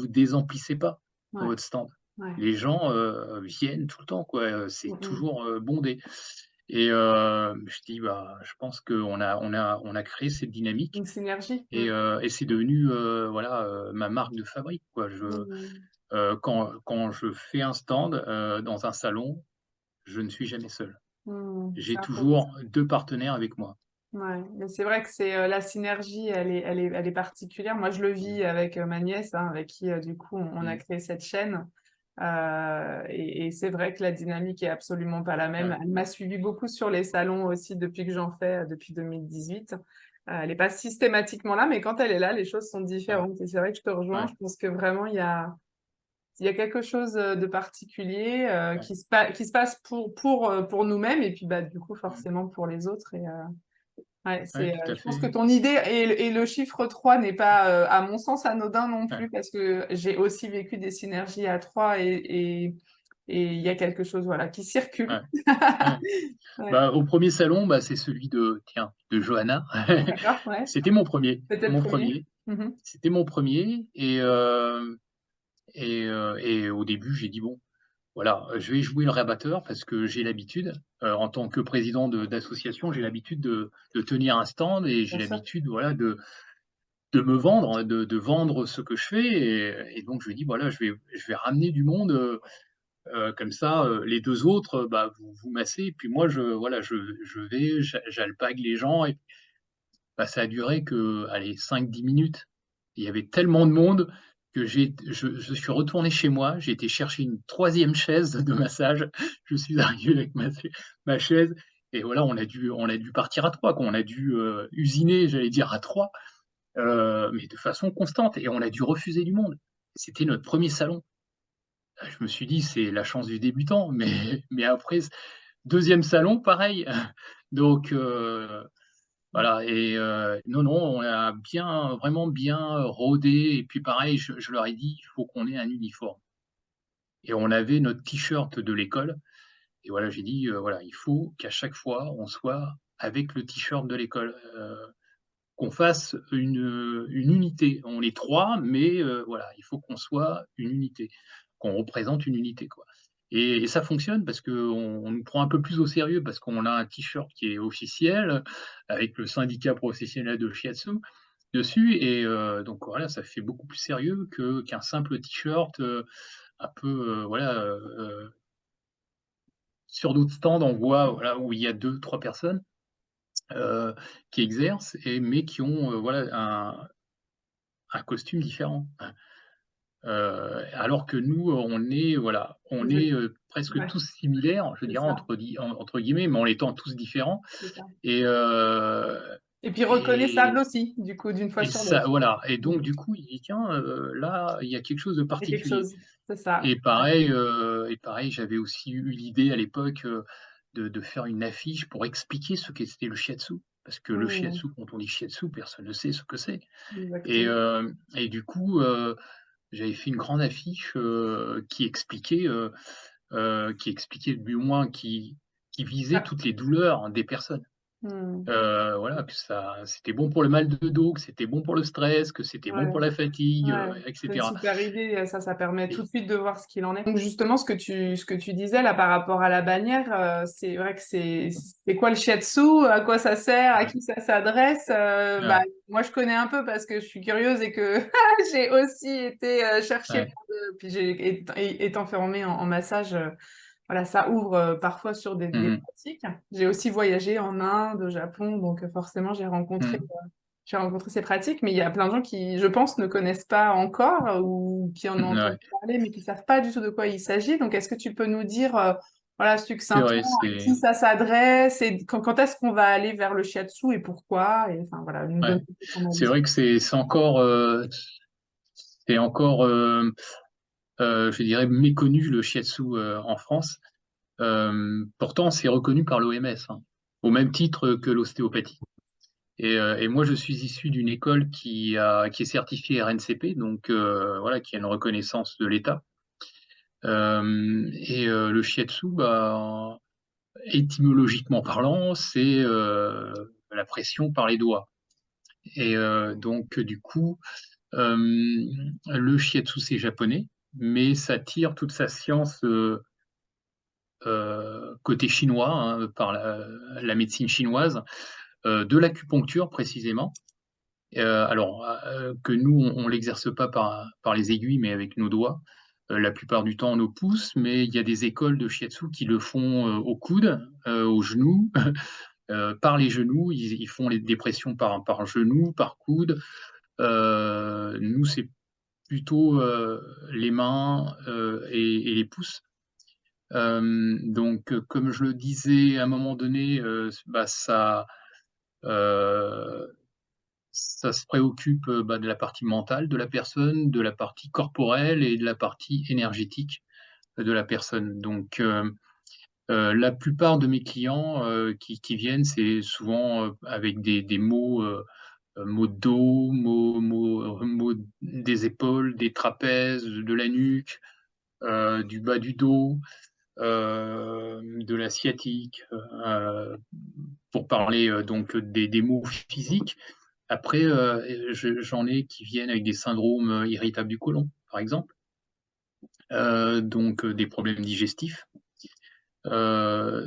désemplissez pas Ouais, votre stand?» ouais. Les gens, viennent tout le temps quoi, Mmh c'est mh. toujours, bondé et je dis: «Bah, je pense qu'on a créé cette dynamique Une synergie. et c'est devenu, voilà, ma marque de fabrique, quoi. Mmh. Quand je fais un stand, dans un salon, je ne suis jamais seul. Mmh. C'est J'ai intéressant. toujours 2 partenaires avec moi. Ouais, mais c'est vrai que c'est, la synergie, elle est particulière. Moi, je le Mmh, vis avec, ma nièce, hein, avec qui, du coup, on a mmh, créé cette chaîne. Et c'est vrai que la dynamique est absolument pas la même. ouais, Elle m'a suivie beaucoup sur les salons aussi depuis que j'en fais, depuis 2018. Elle est pas systématiquement là, mais quand elle est là, les choses sont ouais, différentes et c'est vrai que je te rejoins. ouais, Je pense que vraiment il y a quelque chose, de particulier, ouais, qui se passe pour nous-mêmes et puis, bah, du coup, mmh, forcément pour les autres et ouais, ouais, tout à je pense que fait. ton idée et le chiffre 3 n'est pas, à mon sens, anodin non Ouais, plus parce que j'ai aussi vécu des synergies à 3 et il y a quelque chose, voilà, qui circule. ouais, ouais. Ouais, Bah, au 1er salon, bah, c'est celui de Johanna. d'accord, ouais. C'était mon premier, C'était le mon 1er. premier. Mmh. C'était mon premier et au début, j'ai dit: «Bon, voilà, je vais jouer le rabatteur parce que j'ai l'habitude, en tant que président d'association, j'ai l'habitude de tenir un stand et j'ai Bien sûr. l'habitude, voilà, de me vendre, de vendre ce que je fais et donc je me dis: «Voilà, je vais ramener du monde, comme ça, les 2 autres, bah, vous massez et puis moi voilà, je vais, j'alpague les gens» et bah, ça a duré que, allez, 5-10 minutes. Il y avait tellement de monde que je suis retourné chez moi, j'ai été chercher une troisième chaise de massage. Je suis arrivé avec ma chaise et voilà, on a dû partir à 3 quoi. On a dû, usiner, j'allais dire à 3 mais de façon constante et on a dû refuser du monde. C'était notre premier salon. Je me suis dit: «C'est la chance du débutant», mais mais après 2e salon, pareil. Donc voilà et non, non, on a bien, vraiment bien, rodé et puis pareil, je leur ai dit: «Il faut qu'on ait un uniforme» et on avait notre t-shirt de l'école et voilà, j'ai dit: «Voilà, il faut qu'à chaque fois, on soit avec le t-shirt de l'école». qu'on fasse une unité. On est 3, mais voilà, il faut qu'on soit une unité, qu'on représente une unité, quoi. Et ça fonctionne parce qu'on nous prend un peu plus au sérieux parce qu'on a un t-shirt qui est officiel, avec le syndicat professionnel de shiatsu dessus et donc voilà, ça fait beaucoup plus sérieux qu'un simple t-shirt, un peu, voilà, sur d'autres stands, on voit, voilà, où il y a deux trois personnes, heu, qui exercent mais qui ont, voilà, un costume différent. Alors que nous, on est, voilà, on Exact. est, presque Ouais, tous similaires, je c'est dirais ça, entre guillemets, mais en étant tous différents c'est ça. et heu Et puis reconnaissable et aussi, du coup, d'une fois et sur ça l'autre. voilà et Mmh. donc du coup, il dit: «Tiens, là, il y a quelque chose de Il y a quelque particulier». chose, c'est ça. Et pareil, j'avais aussi eu l'idée à l'époque, de faire une affiche pour expliquer ce qu'était le shiatsu. Parce que le Mmh. shiatsu, quand on dit shiatsu, personne ne sait ce que c'est Exactement. et du coup, j'avais fait une grande affiche, qui expliquait du moins qui visait Ah. toutes les douleurs des personnes. Mmh. Voilà, que ça c'était bon pour le mal de dos, que c'était bon pour le stress, que c'était bon Ouais. pour la fatigue, Ouais, et c'est une cetera super idée, ça permet tout et de suite de voir ce qu'il en est. Donc justement, ce que tu disais là par rapport à la bannière, c'est vrai que c'est quoi le shiatsu? À quoi ça sert? À ouais, qui ça s'adresse? Bah, ouais, moi je connais un peu parce que je suis curieuse et que j'ai aussi été chercher ouais. plein de puis étant formée en massage, voilà, ça ouvre, parfois sur des Mmh mh. pratiques. J'ai aussi voyagé en Inde, au Japon, donc forcément Mmh. j'ai rencontré ces pratiques, mais il y a plein de gens qui, je pense, ne connaissent pas encore ou qui en ont entendu Ouais, parler, mais qui savent pas du tout de quoi il s'agit. Donc, est-ce que tu peux nous dire, voilà, c'est vrai, succinctement, à qui ça s'adresse et quand est-ce qu'on va aller vers le shiatsu et pourquoi? Et enfin, voilà, nous ouais. donner ton C'est avis. vrai que c'est encore, je dirais méconnu le shiatsu, en France. Pourtant c'est reconnu par l'OMS, hein, au même titre que l'ostéopathie et moi je suis issu d'une école qui est certifiée RNCP donc voilà, qui a une reconnaissance de l'État. Le shiatsu, bah, étymologiquement parlant, c'est, la pression par les doigts donc du coup, le shiatsu, c'est japonais, mais ça tire toute sa science, côté chinois, hein, par la médecine chinoise, de l'acupuncture précisément. Alors, que nous, on l'exerce pas par les aiguilles, mais avec nos doigts. La plupart du temps, nos pouces, mais il y a des écoles de shiatsu qui le font, au coude, aux genoux, par les genoux. Ils font des pressions par genou, par coude. Nous, c'est plutôt, les mains, et les pouces. Donc, comme je le disais à un moment donné, bah, heu, ça se préoccupe, bah, de la partie mentale de la personne, de la partie corporelle et de la partie énergétique de la personne. Donc, la plupart de mes clients, qui viennent, c'est souvent, avec des maux, maux de dos, maux des épaules, des trapèzes, de la nuque, du bas du dos, de la sciatique, pour parler, donc des maux physiques. Après, j'en ai qui viennent avec des syndromes, irritables du côlon, par exemple, donc des problèmes digestifs.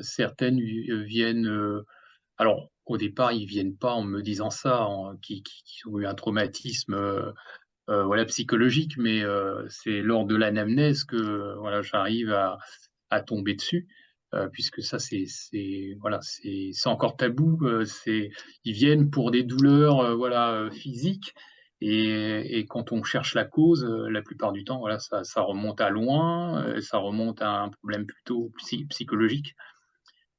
Certaines viennent, alors au départ, ils viennent pas en me disant ça, qui ont eu un traumatisme, voilà, psychologique, mais c'est lors de l'anamnèse que, voilà, j'arrive à tomber dessus, puisque ça c'est voilà, c'est encore tabou, ils viennent pour des douleurs, voilà, physiques et quand on cherche la cause, la plupart du temps, voilà, ça remonte à loin, ça remonte à un problème plutôt psychologique,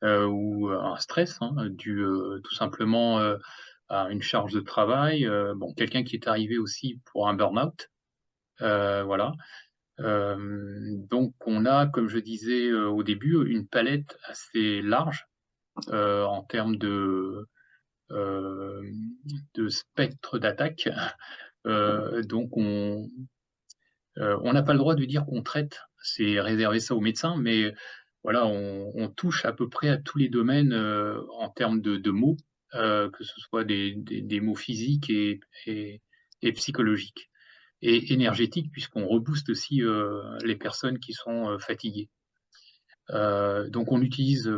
ou un stress, hein, dû, tout simplement, à une charge de travail, bon, quelqu'un qui est arrivé aussi pour un burn-out, voilà. Donc on a, comme je disais, au début, une palette assez large, en termes hem, de spectre d'attaque. Donc on n'a pas le droit de dire qu'on traite, c'est réserver ça aux médecins, mais voilà, on touche à peu près à tous les domaines, en termes de mots. que ce soit des maux physiques et psychologiques et énergétiques puisqu'on rebooste aussi, les personnes qui sont, fatiguées. Donc on utilise,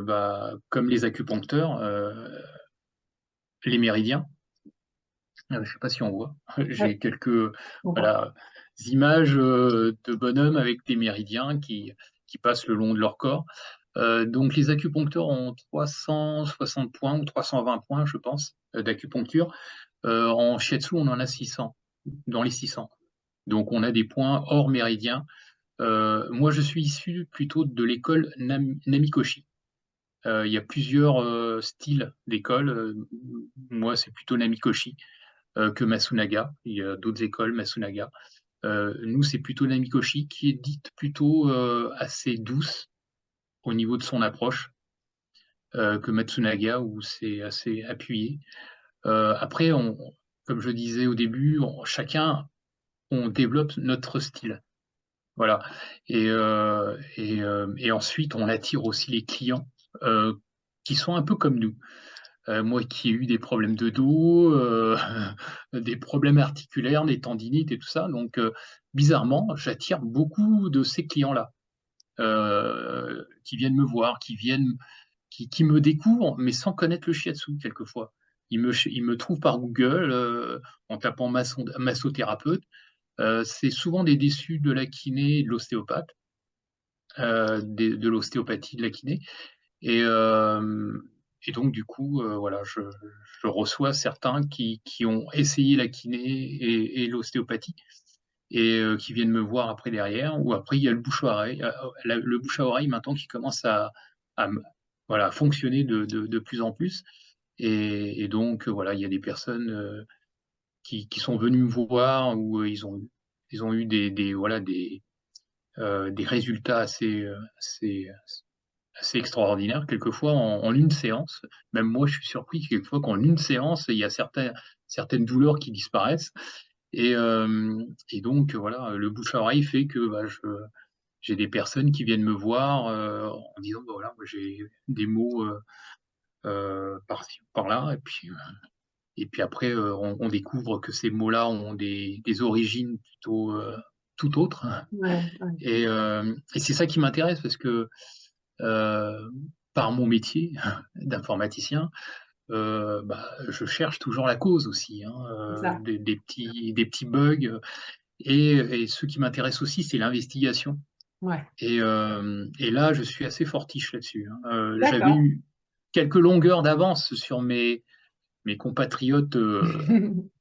comme les acupuncteurs, les méridiens. Je ne sais pas si on voit. Ouais, J'ai quelques, on voit. voilà, images, de bonhommes avec des méridiens qui passent le long de leur corps. Donc les acupuncteurs ont 360 points ou 320 points, je pense, d'acupuncture. En shiatsu, on en a 600, dans les 600. Donc on a des points hors méridien. Moi, je suis issu plutôt de l'école Namikoshi. Il y a plusieurs, styles d'école, moi, c'est plutôt Namikoshi, que Masunaga. Il y a d'autres écoles, Masunaga. Nous, c'est plutôt Namikoshi qui est dite plutôt, assez douce au niveau de son approche, que Matsunaga où c'est assez appuyé. Après comme je disais au début, chacun, on développe notre style. Voilà et ensuite on attire aussi les clients, qui sont un peu comme nous. Moi qui ai eu des problèmes de dos, des problèmes articulaires, des tendinites et tout ça, donc bizarrement, j'attire beaucoup de ces clients-là, qui viennent me voir, qui me découvrent, mais sans connaître le shiatsu quelquefois. Ils me trouvent par Google, en tapant massothérapeute. C'est souvent des déçus de la kiné et de l'ostéopathe, de l'ostéopathie, de la kiné et hem et donc du coup, voilà, je reçois certains qui ont essayé la kiné et l'ostéopathie et qui viennent me voir après derrière ou après il y a le bouche à oreille, le bouche à oreille maintenant qui commence à me voilà, fonctionner de plus en plus et donc voilà, il y a des personnes, qui sont venues me voir où, ils ont eu voilà, des résultats assez extraordinaire quelquefois en une séance. Même moi, je suis surpris quelquefois qu'en une séance, il y a certaines douleurs qui disparaissent et donc voilà, le bouche à oreille fait que, j'ai des personnes qui viennent me voir, en disant: «Bah, voilà, moi j'ai des maux, par-ci par-là» et puis après, on découvre que ces maux-là ont des origines plutôt, tout autres Ouais, ouais. et c'est ça qui m'intéresse parce que Heu, par mon métier d'informaticien, je cherche toujours la cause aussi, hein, C'est ça. des petits bugs, et ce qui m'intéresse aussi, c'est l'investigation Ouais. et là, je suis assez fortiche là-dessus, hein. J'avais D'accord. eu quelques longueurs d'avance sur mes compatriotes,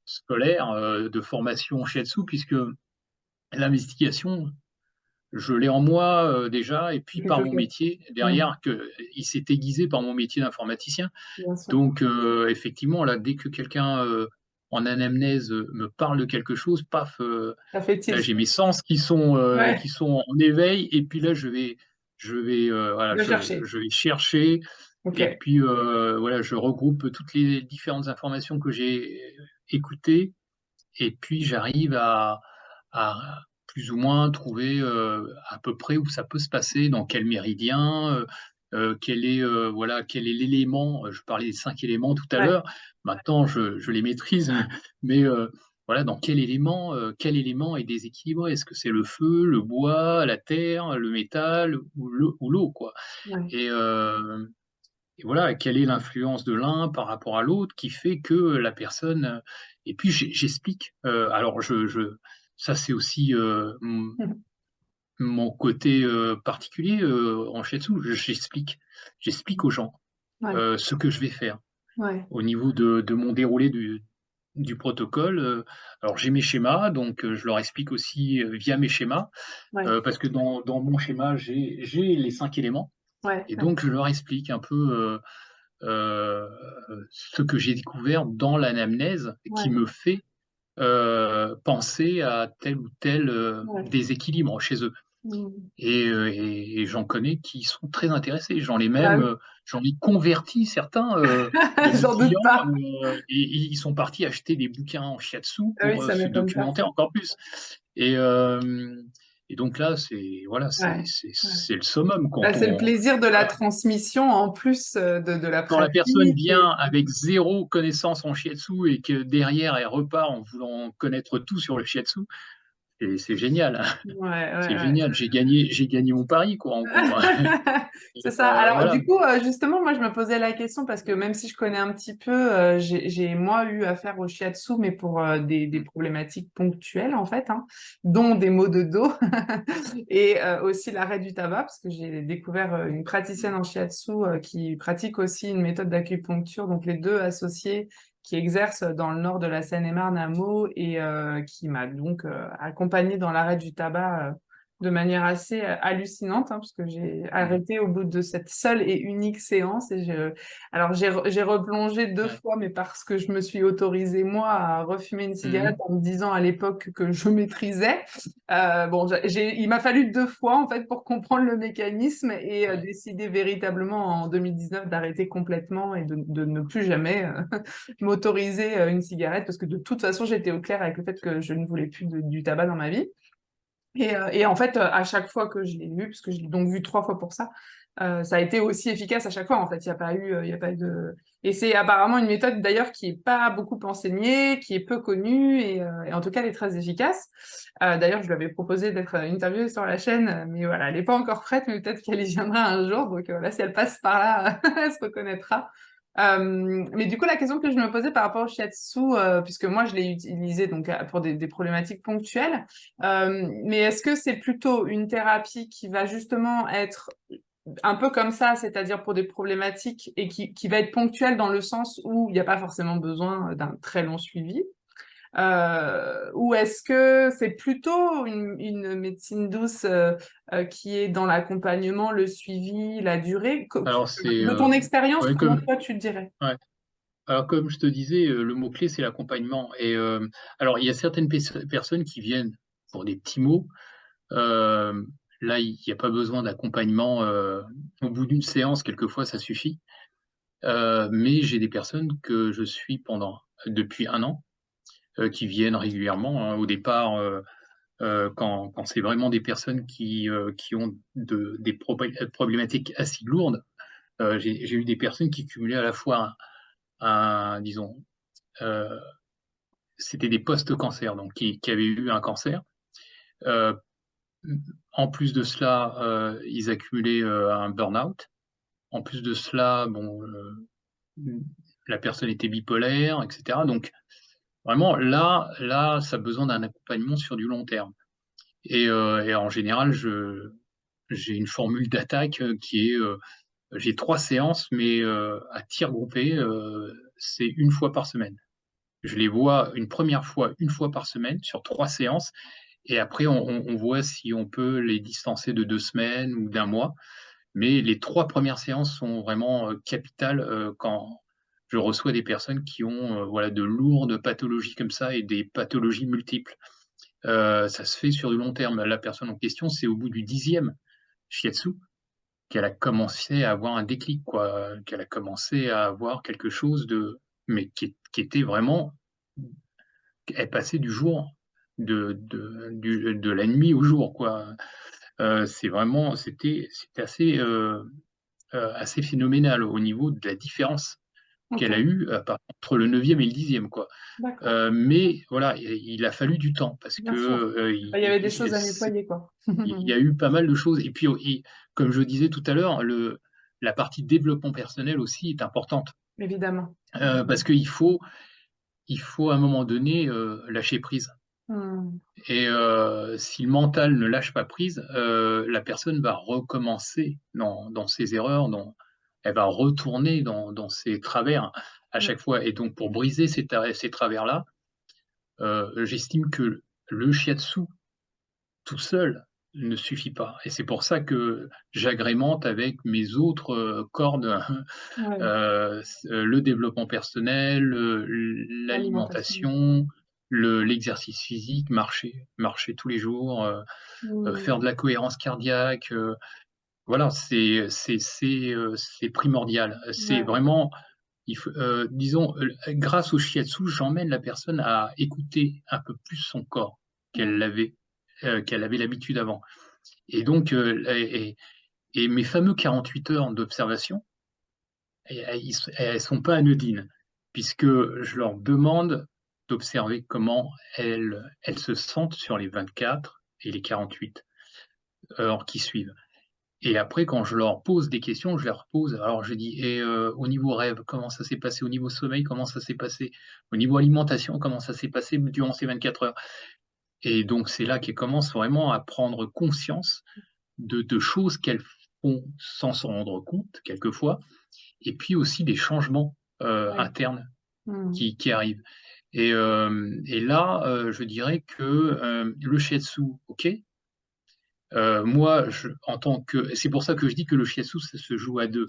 scolaires, de formation shiatsu puisque l'investigation, je l'ai en moi, déjà et C'est puis par quelque mon chose. métier Mmh. derrière que il s'est aiguisé par mon métier d'informaticien. Bien sûr. Donc effectivement là, dès que quelqu'un, en anamnèse, me parle de quelque chose, paf, Ça fait là tilt. j'ai mes sens qui sont Ouais, en éveil et puis là voilà, va chercher. je vais chercher et OK. puis, voilà, je regroupe toutes les différentes informations que j'ai écoutées et puis j'arrive à plus ou moins trouver, à peu près où ça peut se passer, dans quel méridien, voilà, quel est l'élément, je parlais des 5 éléments tout à Ouais, l'heure, maintenant je les maîtrise, mais voilà, dans quel élément est déséquilibré? Est-ce que c'est le feu, le bois, la terre, le métal ou l'eau, quoi? ouais. Et et voilà, quelle est l'influence de l'un par rapport à l'autre qui fait que la personne, et puis j'explique, alors ça c'est aussi, Mmh. mon côté, particulier, en shiatsu, j'explique aux gens, Ouais, ce que je vais faire. ouais, Au niveau de mon déroulé du protocole, alors j'ai mes schémas, donc je leur explique aussi, via mes schémas, ouais, parce que dans mon schéma, j'ai les 5 éléments ouais, et ouais, donc je leur explique un peu, heu, ce que j'ai découvert dans l'anamnèse qui ouais, me fait, penser à tel ou tel, ouais. déséquilibre chez eux Mmh. et j'en connais qui sont très intéressés. Bah oui, J'en ai converti certains, il y a des j'en doute clients, pas. et ils sont partis acheter des bouquins en shiatsu Ah oui, pour, ça se m'étonne pas. documenter encore plus et hem Et donc là, c'est voilà, Ouais, ouais. c'est le summum Bah, quand c'est le on plaisir de la voilà, transmission en plus de la quand la personne pratique. vient avec 0 connaissance en shiatsu et que derrière elle repart en voulant connaître tout sur le shiatsu, et c'est génial. Ouais, ouais, C'est ouais. génial, j'ai gagné mon pari quoi, en gros. Et C'est ça. Alors, voilà. du coup, justement, moi, je me posais la question parce que même si je connais un petit peu, j'ai moi eu affaire au shiatsu, mais pour des problématiques ponctuelles, en fait, hein, dont des maux de dos et aussi l'arrêt du tabac, parce que j'ai découvert une praticienne en shiatsu qui pratique aussi une méthode d'acupuncture, donc les deux associés qui exercent dans le nord de la Seine-et-Marne à Meaux et qui m'a donc accompagnée dans l'arrêt du tabac de manière assez hallucinante, hein, parce que j'ai Mmh. arrêté au bout de cette seule et unique séance. Alors j'ai replongé deux Ouais, fois, mais parce que je me suis autorisée, moi, à refumer une cigarette mmh. en me disant à l'époque que je maîtrisais. Bon, il m'a fallu deux fois, en fait, pour comprendre le mécanisme et Ouais, décider véritablement en 2019 d'arrêter complètement et de ne plus jamais m'autoriser une cigarette, parce que de toute façon, j'étais au clair avec le fait que je ne voulais plus du tabac dans ma vie. Et en fait, à chaque fois que je l'ai vu, parce que je l'ai donc vu trois fois pour ça, ça a été aussi efficace à chaque fois. En fait, il y a pas eu de. Et c'est apparemment une méthode d'ailleurs qui est pas beaucoup enseignée, qui est peu connue et en tout cas elle est très efficace. D'ailleurs, je lui avais proposé d'être interviewée sur la chaîne, mais voilà, elle n'est pas encore prête, mais peut-être qu'elle y viendra un jour. Donc voilà, si elle passe par là, elle se reconnaîtra. Mais du coup, la question que je me posais par rapport au shiatsu, puisque moi je l'ai utilisé donc pour des problématiques ponctuelles. Mais est-ce que c'est plutôt une thérapie qui va justement être un peu comme ça, c'est-à-dire pour des problématiques et qui va être ponctuelle dans le sens où il n'y a pas forcément besoin d'un très long suivi? Ou est-ce que c'est plutôt une médecine douce qui est dans l'accompagnement, le suivi, la durée? alors c'est, De ton expérience, ouais, comment comme toi tu te dirais? ouais, alors comme je te disais, le mot clé, c'est l'accompagnement et alors il y a certaines personnes qui viennent pour des petits mots, là, il y a pas besoin d'accompagnement, au bout d'une séance, quelquefois, ça suffit. Mais j'ai des personnes que je suis depuis 1 an, qui viennent régulièrement, hein. Au départ, quand c'est vraiment des personnes qui ont des problématiques assez lourdes, j'ai eu des personnes qui cumulaient à la fois disons, heu, c'était des post-cancer, donc qui avaient eu un cancer. Heu, En plus de cela, ils accumulaient, un burn-out. En plus de cela, bon, mmh, la personne était bipolaire et cetera, donc vraiment là, ça a besoin d'un accompagnement sur du long terme et en général, j'ai une formule d'attaque, qui est, j'ai 3 séances mais à tir groupé, c'est une fois par semaine. Je les vois une première fois, une fois par semaine sur 3 séances et après on voit si on peut les distancer de 2 semaines ou d'un mois. Mais les 3 premières séances sont vraiment, capitales, quand je reçois des personnes qui ont, voilà, de lourdes pathologies comme ça et des pathologies multiples. Ça se fait sur du long terme. La personne en question, c'est au bout du 10e shiatsu qu'elle a commencé à avoir un déclic, quoi, qu'elle a commencé à avoir quelque chose mais qui était vraiment, elle passait du jour de la nuit au jour, quoi. C'est vraiment c'était assez phénoménal au niveau de la différence Ok, qu'elle a eue, entre le 9e et le 10e, quoi. d'accord, Mais voilà, il a fallu du temps parce que, bien sûr. Il y avait des choses à nettoyer, quoi. il y a eu pas mal de choses et puis comme je disais tout à l'heure, la partie développement personnel aussi est importante, Évidemment. parce il faut à un moment donné, lâcher prise Hmm. et si le mental ne lâche pas prise, la personne va recommencer dans ses erreurs, elle va retourner dans ses travers à Ouais. chaque fois et donc pour briser ces travers-là, j'estime que le shiatsu tout seul ne suffit pas et c'est pour ça que j'agrémente avec mes autres, cordes, Ouais. le développement personnel, L'alimentation. l'alimentation, l'exercice physique, marcher tous les jours, Hmm. faire de la cohérence cardiaque, voilà, c'est primordial. C'est Ouais. vraiment disons, grâce au shiatsu, j'emmène la personne à écouter un peu plus son corps qu'elle Hmm. l'avait. qu'elle avait l'habitude avant. Et donc, et mes fameux 48 heures d'observation, elles sont pas anodines, puisque je leur demande d'observer comment elles se sentent sur les 24 et les 48 heures qui suivent. Et après, quand je leur pose des questions, je leur pose, alors je dis: «Et au niveau rêve, comment ça s'est passé? Au niveau sommeil, comment ça s'est passé? Au niveau alimentation, comment ça s'est passé durant ces 24 heures?» Et donc c'est là qu'elles commencent vraiment à prendre conscience de choses qu'elles font sans s'en rendre compte quelquefois, et puis aussi des changements, Ouais. internes Mmh. qui arrivent. Et là, je dirais que, le shiatsu, OK. Moi, en tant que c'est pour ça que je dis que le shiatsu, ça se joue à 2.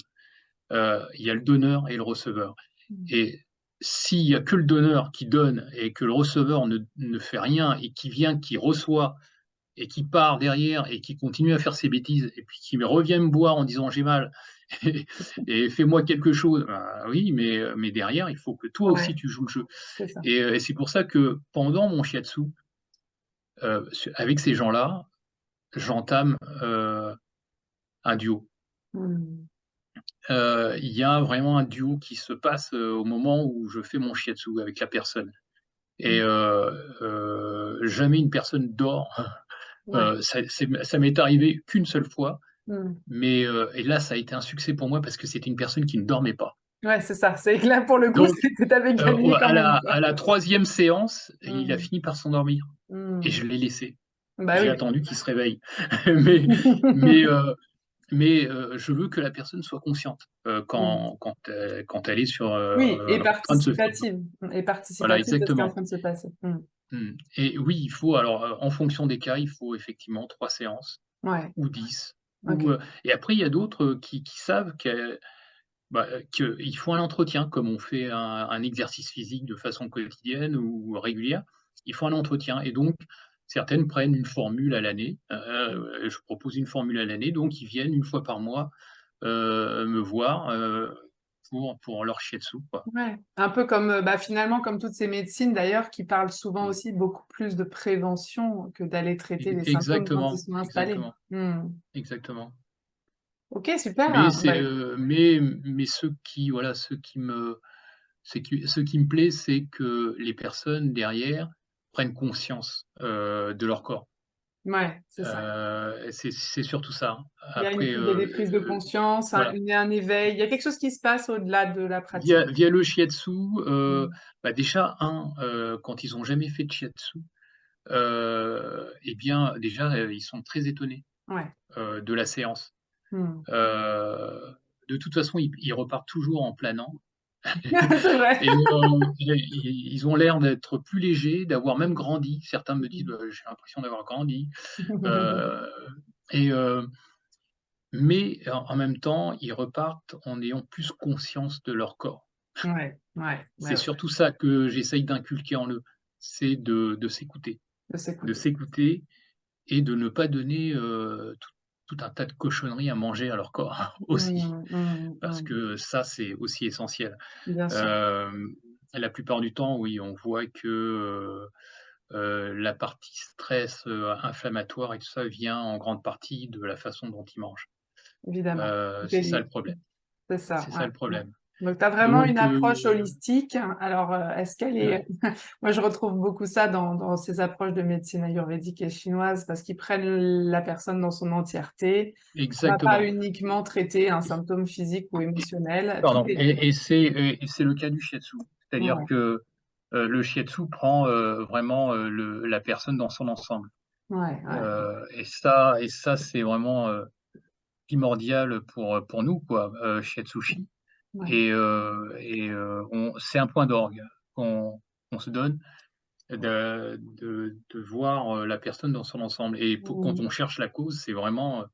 Il y a le donneur et le receveur, Mmh. et s'il y a que le donneur qui donne et que le receveur ne fait rien et qui reçoit et qui part derrière et qui continue à faire ses bêtises et puis qui me revient me voir en disant: «J'ai mal et fais-moi quelque chose». Bah oui, mais derrière, il faut que toi aussi Ouais, tu joues le jeu, c'est ça. et c'est pour ça que pendant mon shiatsu, avec ces gens-là, j'entame, un duo. Mmh. Il y a vraiment un duo qui se passe, au moment où je fais mon shiatsu avec la personne, et Mmh. jamais une personne dort. Ouais. Ça m'est arrivé qu'une seule fois. Mmh. Mais et là, ça a été un succès pour moi parce que c'était une personne qui ne dormait pas. Ouais, c'est ça. C'est que là, pour le coup, Donc, c'est que tu avais gagné quand même, quoi. à la 3e séance, il a Mmh. fini par s'endormir et Mmh. je l'ai laissé. Bah J'ai oui. attendu qu'il se réveille. Mais mais heu je veux que la personne soit consciente, Mmh. quand elle est Oui, et en train de se faire participative. Mmh, et voilà, participative de ce qui est en exactement. train de se passer. Mmh. Et oui, il faut alors, en fonction des cas, il faut effectivement 3 séances Ouais, ou 10, ou, OK. et après il y a d'autres, qui savent qu'il faut un entretien, comme on fait un exercice physique de façon quotidienne ou régulière. Il faut un entretien, et donc certaines prennent une formule à l'année. Je propose une formule à l'année, donc ils viennent une fois par mois, me voir, pour leur shiatsu, quoi. Ouais, un peu comme, bah, finalement, comme toutes ces médecines d'ailleurs qui parlent souvent Mmh. aussi beaucoup plus de prévention que d'aller traiter les symptômes quand ils Exactement, sont installés. exactement, Mmh. exactement. OK, super. Mais Bah, c'est, mais ce qui me plaît, c'est que les personnes derrière prennent conscience, de leur corps. ouais, c'est ça. C'est surtout ça. Après, Il y a des prises de conscience, voilà, un éveil, il y a quelque chose qui se passe au-delà de la pratique. via le shiatsu, Mmh. bah, déjà quand ils ont jamais fait de shiatsu, et bien déjà, ils sont très étonnés, Ouais. de la séance. Mmh. De toute façon, ils repartent toujours en planant. C'est vrai. Et ils ont l'air d'être plus légers, d'avoir même grandi. Certains me disent: Mmh. «J'ai l'impression d'avoir grandi». Heu et mais en même temps, ils repartent en ayant plus conscience de leur corps. Ouais, ouais, C'est ouais, ouais, surtout ça que j'essaye d'inculquer en eux, c'est de de s'écouter. s'écouter et de ne pas donner, tout un tas de cochonneries à manger à leur corps aussi, Mmh, mmh, parce mmh. que ça, c'est aussi essentiel. Bien sûr, La plupart du temps, oui, on voit que, la partie stress, inflammatoire et tout ça vient en grande partie de la façon dont ils mangent. évidemment. Tout est C'est ça lié. le problème, C'est ça, c'est ça ouais, le ouais. problème. Donc tu as vraiment une Donc approche holistique. Alors, est-ce qu'elle est ouais, moi je retrouve beaucoup ça dans ces approches de médecine ayurvédique et chinoise parce qu'ils prennent la personne dans son entièreté. On va pas exactement. uniquement traiter un symptôme physique ou émotionnel, tout Pardon, est lié. et c'est le cas du shiatsu. C'est-à-dire Ouais, que, le shiatsu prend, vraiment, la personne dans son ensemble. ouais, ouais, Et ça, c'est vraiment, primordial pour nous, quoi, shiatsushi. ouais. On c'est un point d'orgue qu'on se donne, de voir, la personne dans son ensemble, et quand Mmh. on cherche la cause, c'est vraiment,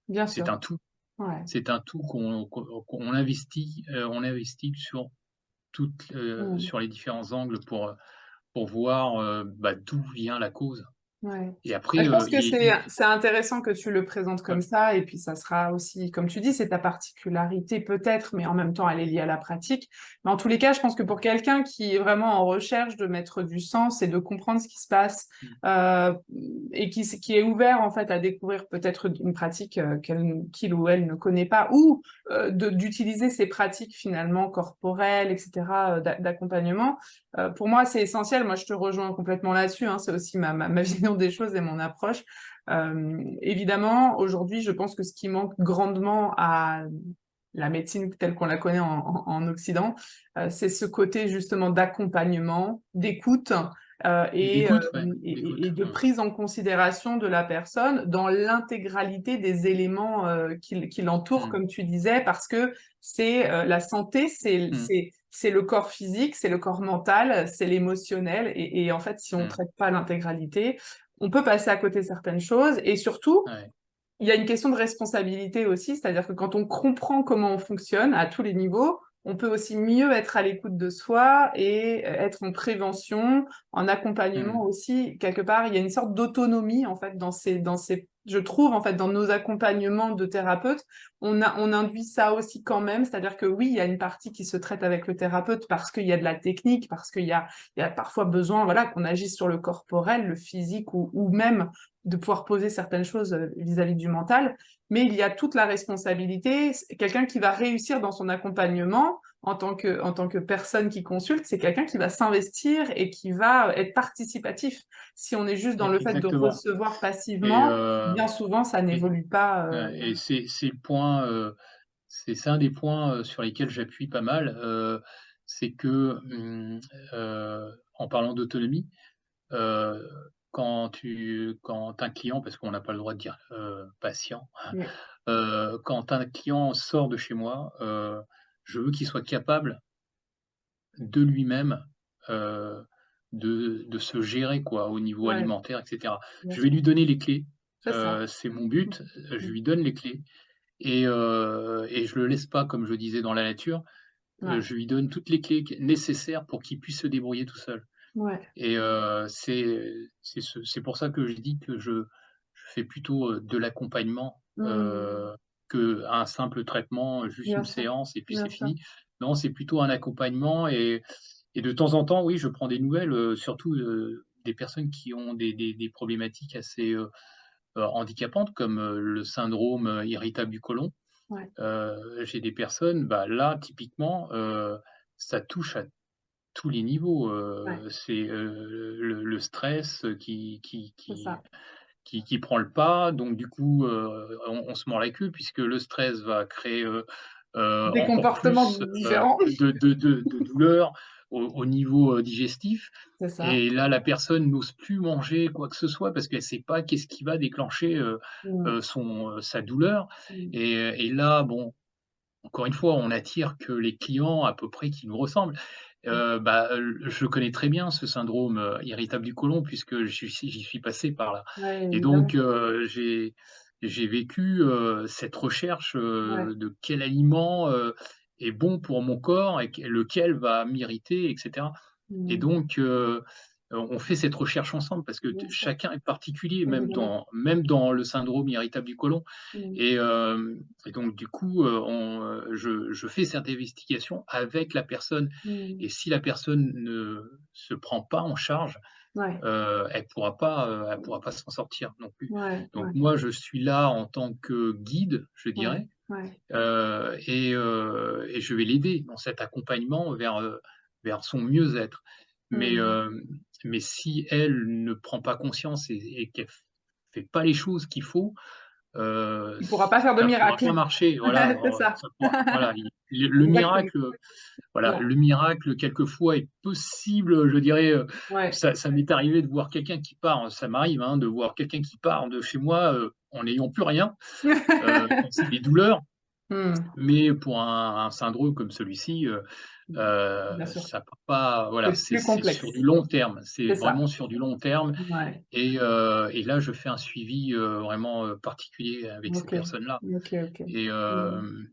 Bien c'est sûr, un tout. ouais. C'est un tout on investit Mmh. sur les différents angles pour voir, bah, d'où vient la cause. Ouais. Et Bah, après, je pense que il c'est intéressant que tu le présentes ouais, comme ça, et puis ça sera aussi, comme tu dis, c'est ta particularité peut-être, mais en même temps, elle est liée à la pratique. Mais en tous les cas, je pense que pour quelqu'un qui est vraiment en recherche de mettre du sens et de comprendre ce qui se passe, mmh, euh, et qui est ouvert en fait à découvrir peut-être une pratique qu'il ou elle ne connaît pas, ou d'utiliser ces pratiques finalement corporelles, etc., d'accompagnement. Pour moi, c'est essentiel. Moi, je te rejoins complètement là-dessus, hein. C'est aussi ma vision des choses et mon approche. Évidemment, aujourd'hui, je pense que ce qui manque grandement à la médecine telle qu'on la connaît en Occident, c'est ce côté justement d'accompagnement, d'écoute, et d'écoute, ouais, d'écoute, et de prise en considération de la personne dans l'intégralité des éléments qui l'entourent, mmh, comme tu disais, parce que c'est la santé, mmh, c'est le corps physique, c'est le corps mental, c'est l'émotionnel, et en fait, si on ne mmh, traite pas l'intégralité, on peut passer à côté de certaines choses, et surtout, ouais, il y a une question de responsabilité aussi, c'est-à-dire que quand on comprend comment on fonctionne à tous les niveaux, on peut aussi mieux être à l'écoute de soi et être en prévention, en mmh, accompagnement aussi. Quelque part, il y a une sorte d'autonomie en fait je trouve en fait dans nos accompagnements de thérapeutes, on induit ça aussi quand même, c'est-à-dire que oui, il y a une partie qui se traite avec le thérapeute parce qu'il y a de la technique, parce il y a parfois besoin, voilà, qu'on agisse sur le corporel, le physique, ou même de pouvoir poser certaines choses vis-à-vis du mental, mais il y a toute la responsabilité. Quelqu'un qui va réussir dans son accompagnement en tant que personne qui consulte, c'est quelqu'un qui va s'investir et qui va être participatif. Si on est juste dans le fait de exactement. recevoir Et passivement, bien souvent, ça et n'évolue pas. et c'est le point, c'est un des points, sur lesquels j'appuie pas mal, c'est que, en parlant d'autonomie, heu, quand un client, parce qu'on n'a pas le droit de dire, patient, Oui, quand un client sort de chez moi, je veux qu'il soit capable de lui-même, heu, de se gérer quoi, au niveau ouais, alimentaire et cetera. bien Je vais sûr. lui donner les clés, C'est ça. c'est mon but, je Mm. lui donne les clés et je le laisse pas, comme je disais, dans la nature. Ouais, Je lui donne toutes les clés nécessaires pour qu'il puisse se débrouiller tout seul. ouais. Et c'est pour ça que je dis que je fais plutôt, de l'accompagnement, Mm. qu'un simple traitement, juste Bien une sûr, séance et puis bien c'est sûr. fini. Non, c'est plutôt un accompagnement et de temps en temps, oui, je prends des nouvelles, surtout, des personnes qui ont des problématiques assez, handicapantes comme, le syndrome, irritable du côlon. Ouais, J'ai des personnes, bah, là, typiquement, ça touche à tous les niveaux, ouais, c'est, le stress, c'est ça. qui prend le pas, donc du coup, on se mord la queue puisque le stress va créer, Des encore comportements plus, différents. de douleur au niveau, digestif C'est ça. et là, la personne n'ose plus manger quoi que ce soit parce qu'elle ne sait pas qu'est-ce qui va déclencher, Mm. sa douleur Mm. et là, bon, encore une fois, on attire que les clients à peu près qui nous ressemblent. Bah, je connais très bien ce syndrome, irritable du côlon puisque j'y suis passé par là Ouais, et donc évidemment. j'ai vécu, cette recherche, Ouais. de quel aliment, est bon pour mon corps et lequel va m'irriter et cetera et Mm. donc on fait cette recherche ensemble parce que Bien sûr, chacun est particulier, évidemment. même dans le syndrome irritable du côlon Mm. et donc du coup, je fais cette investigation avec la personne Mm. et si la personne ne se prend pas en charge, Ouais, elle pourra pas s'en sortir non plus. ouais, Donc ouais, moi, je suis là en tant que guide, je ouais, dirais, ouais. et je vais l'aider dans cet accompagnement vers son mieux-être. Mais, Mm. mais si elle ne prend pas conscience et qu'elle fait pas les choses qu'il faut, Il pourra pas faire de ça pourra pas miracle. marcher, voilà, C'est ça. ça pourra voilà, le Exactement. miracle, voilà, Ouais, le miracle quelquefois est possible, je dirais, ouais. ça m'est arrivé de voir quelqu'un qui part, ça m'arrive, hein, de voir quelqu'un qui part de chez moi, en n'ayant plus rien, quand c'est des douleurs, Mm. mais pour un syndrome comme celui-ci, Bien sûr. ça peut pas voilà, C'est plus c'est sur du complexe. long terme, c'est C'est ça. vraiment sur du long terme Ouais. et là, je fais un suivi, vraiment, particulier avec ces Ok. personnes-là Ok, ok. et Mm. hem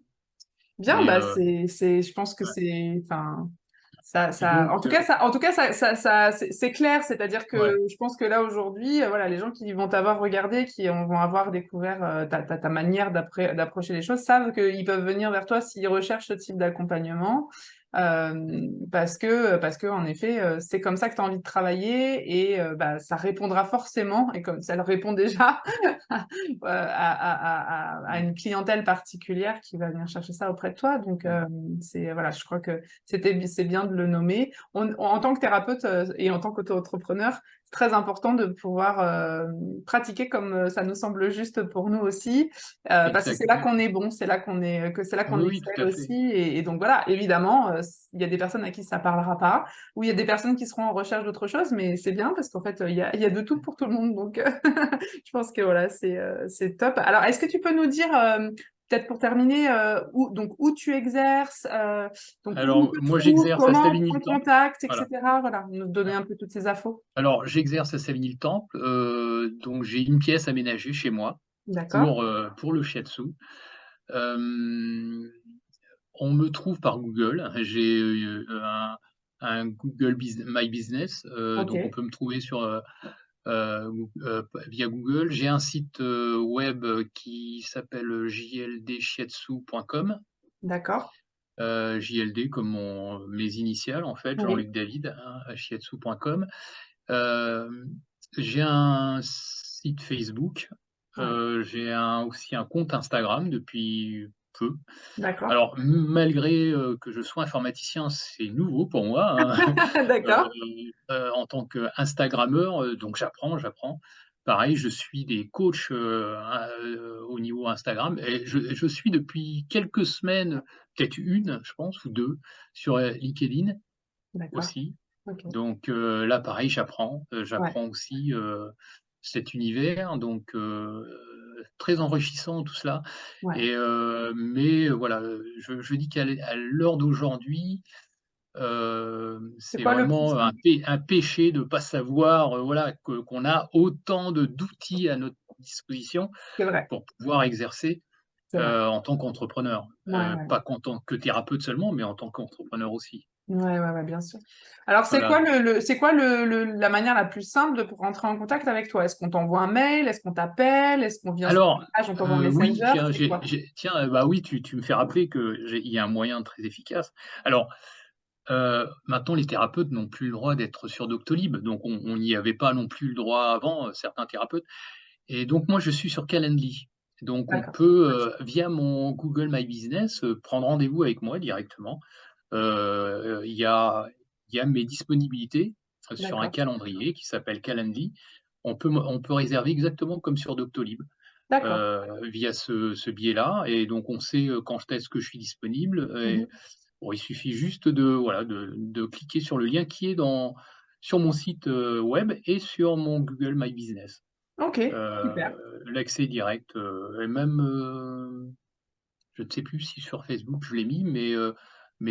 Bien, et bah je pense que ouais, enfin, Et donc, En tout cas, c'est clair. C'est-à-dire que ouais, je pense que là aujourd'hui, voilà, les gens qui vont t'avoir regardé, vont avoir découvert ta manière d'approcher les choses, savent qu'ils peuvent venir vers toi s'ils recherchent ce type d'accompagnement. Parce que en effet, c'est comme ça que tu as envie de travailler et bah, ça répondra forcément, et comme ça le répond déjà, à une clientèle particulière qui va venir chercher ça auprès de toi. Donc, voilà, je crois que c'est bien de le nommer. En tant que thérapeute et en tant qu'auto-entrepreneur, c'est très important de pouvoir pratiquer comme ça nous semble juste pour nous aussi, parce que c'est là exactement. qu'on est bon, c'est là qu'on Oui, oui, tout excelle à fait. aussi. Et donc voilà, évidemment, il y a des personnes à qui ça parlera pas, ou il y a des personnes qui seront en recherche d'autre chose, mais c'est bien parce qu'en fait, il y a de tout pour tout le monde. Donc, je pense que voilà, c'est top. Alors, est-ce que tu peux nous dire, peut-être pour terminer, où tu exerces, donc où on Alors, te moi, trouve, j'exerce à comment on prend Savigny-le-Temple. contact, Voilà. etc. Voilà, nous donner un peu toutes ces infos. Alors, j'exerce à Savigny-le-Temple, donc j'ai une pièce aménagée chez moi D'accord, pour le shiatsu. Hem, on me trouve par Google. J'ai, un Google My Business, ok, donc on peut me trouver via Google. J'ai un site, web, qui s'appelle jldshiatsu.com, d'accord, JLD comme mes initiales en fait, oui, Jean-Luc David, hein, shiatsu.com. Hem, j'ai un site Facebook, ouais, j'ai aussi un compte Instagram depuis peu. d'accord, Alors malgré, que je sois informaticien, c'est nouveau pour moi, hein, d'accord, en tant qu'instagrammeur, donc j'apprends. Pareil, je suis des coachs, au niveau Instagram et je suis depuis quelques semaines, peut-être une, je pense, ou 2 sur, LinkedIn d'accord, aussi. ok, Donc là pareil, ouais, j'apprends aussi, cet univers, donc très enrichissant tout cela. ouais. Mais voilà, je dis à l'heure d'aujourd'hui, C'est c'est quoi le plus vraiment simple? un péché de pas savoir, voilà, qu'on a autant d'outils à notre disposition C'est vrai, pour pouvoir exercer, c'est vrai. en tant qu'entrepreneur. Ouais, ouais. Pas qu'en tant que thérapeute seulement, mais en tant qu'entrepreneur aussi. Ouais, ouais, ouais, bien sûr. Alors, c'est quoi Voilà. c'est quoi la manière la plus simple de pour rentrer en contact avec toi? Est-ce qu'on t'envoie un mail? Est-ce qu'on t'appelle? Est-ce qu'on vient sur Alors, une page, on t'envoie un oui, messenger? tiens, C'est quoi? bah, oui, tu me fais rappeler il y a un moyen très efficace. Alors, maintenant les thérapeutes n'ont plus le droit d'être sur Doctolib, donc on n'y avait pas non plus le droit avant, certains thérapeutes et donc moi je suis sur Calendly. Donc on D'accord, peut, via mon Google My Business, prendre rendez-vous avec moi directement. Il y a mes disponibilités, sur un d'accord, calendrier qui s'appelle Calendly. On peut réserver exactement comme sur Doctolib. d'accord. Via ce biais-là et donc on sait, quand est-ce que je suis disponible et Mhm. bon, il suffit juste voilà, de cliquer sur le lien qui est sur mon site, web et sur mon Google My Business. Ok, Heu, super. l'accès est direct, et même, je ne sais plus si sur Facebook je l'ai mis, mais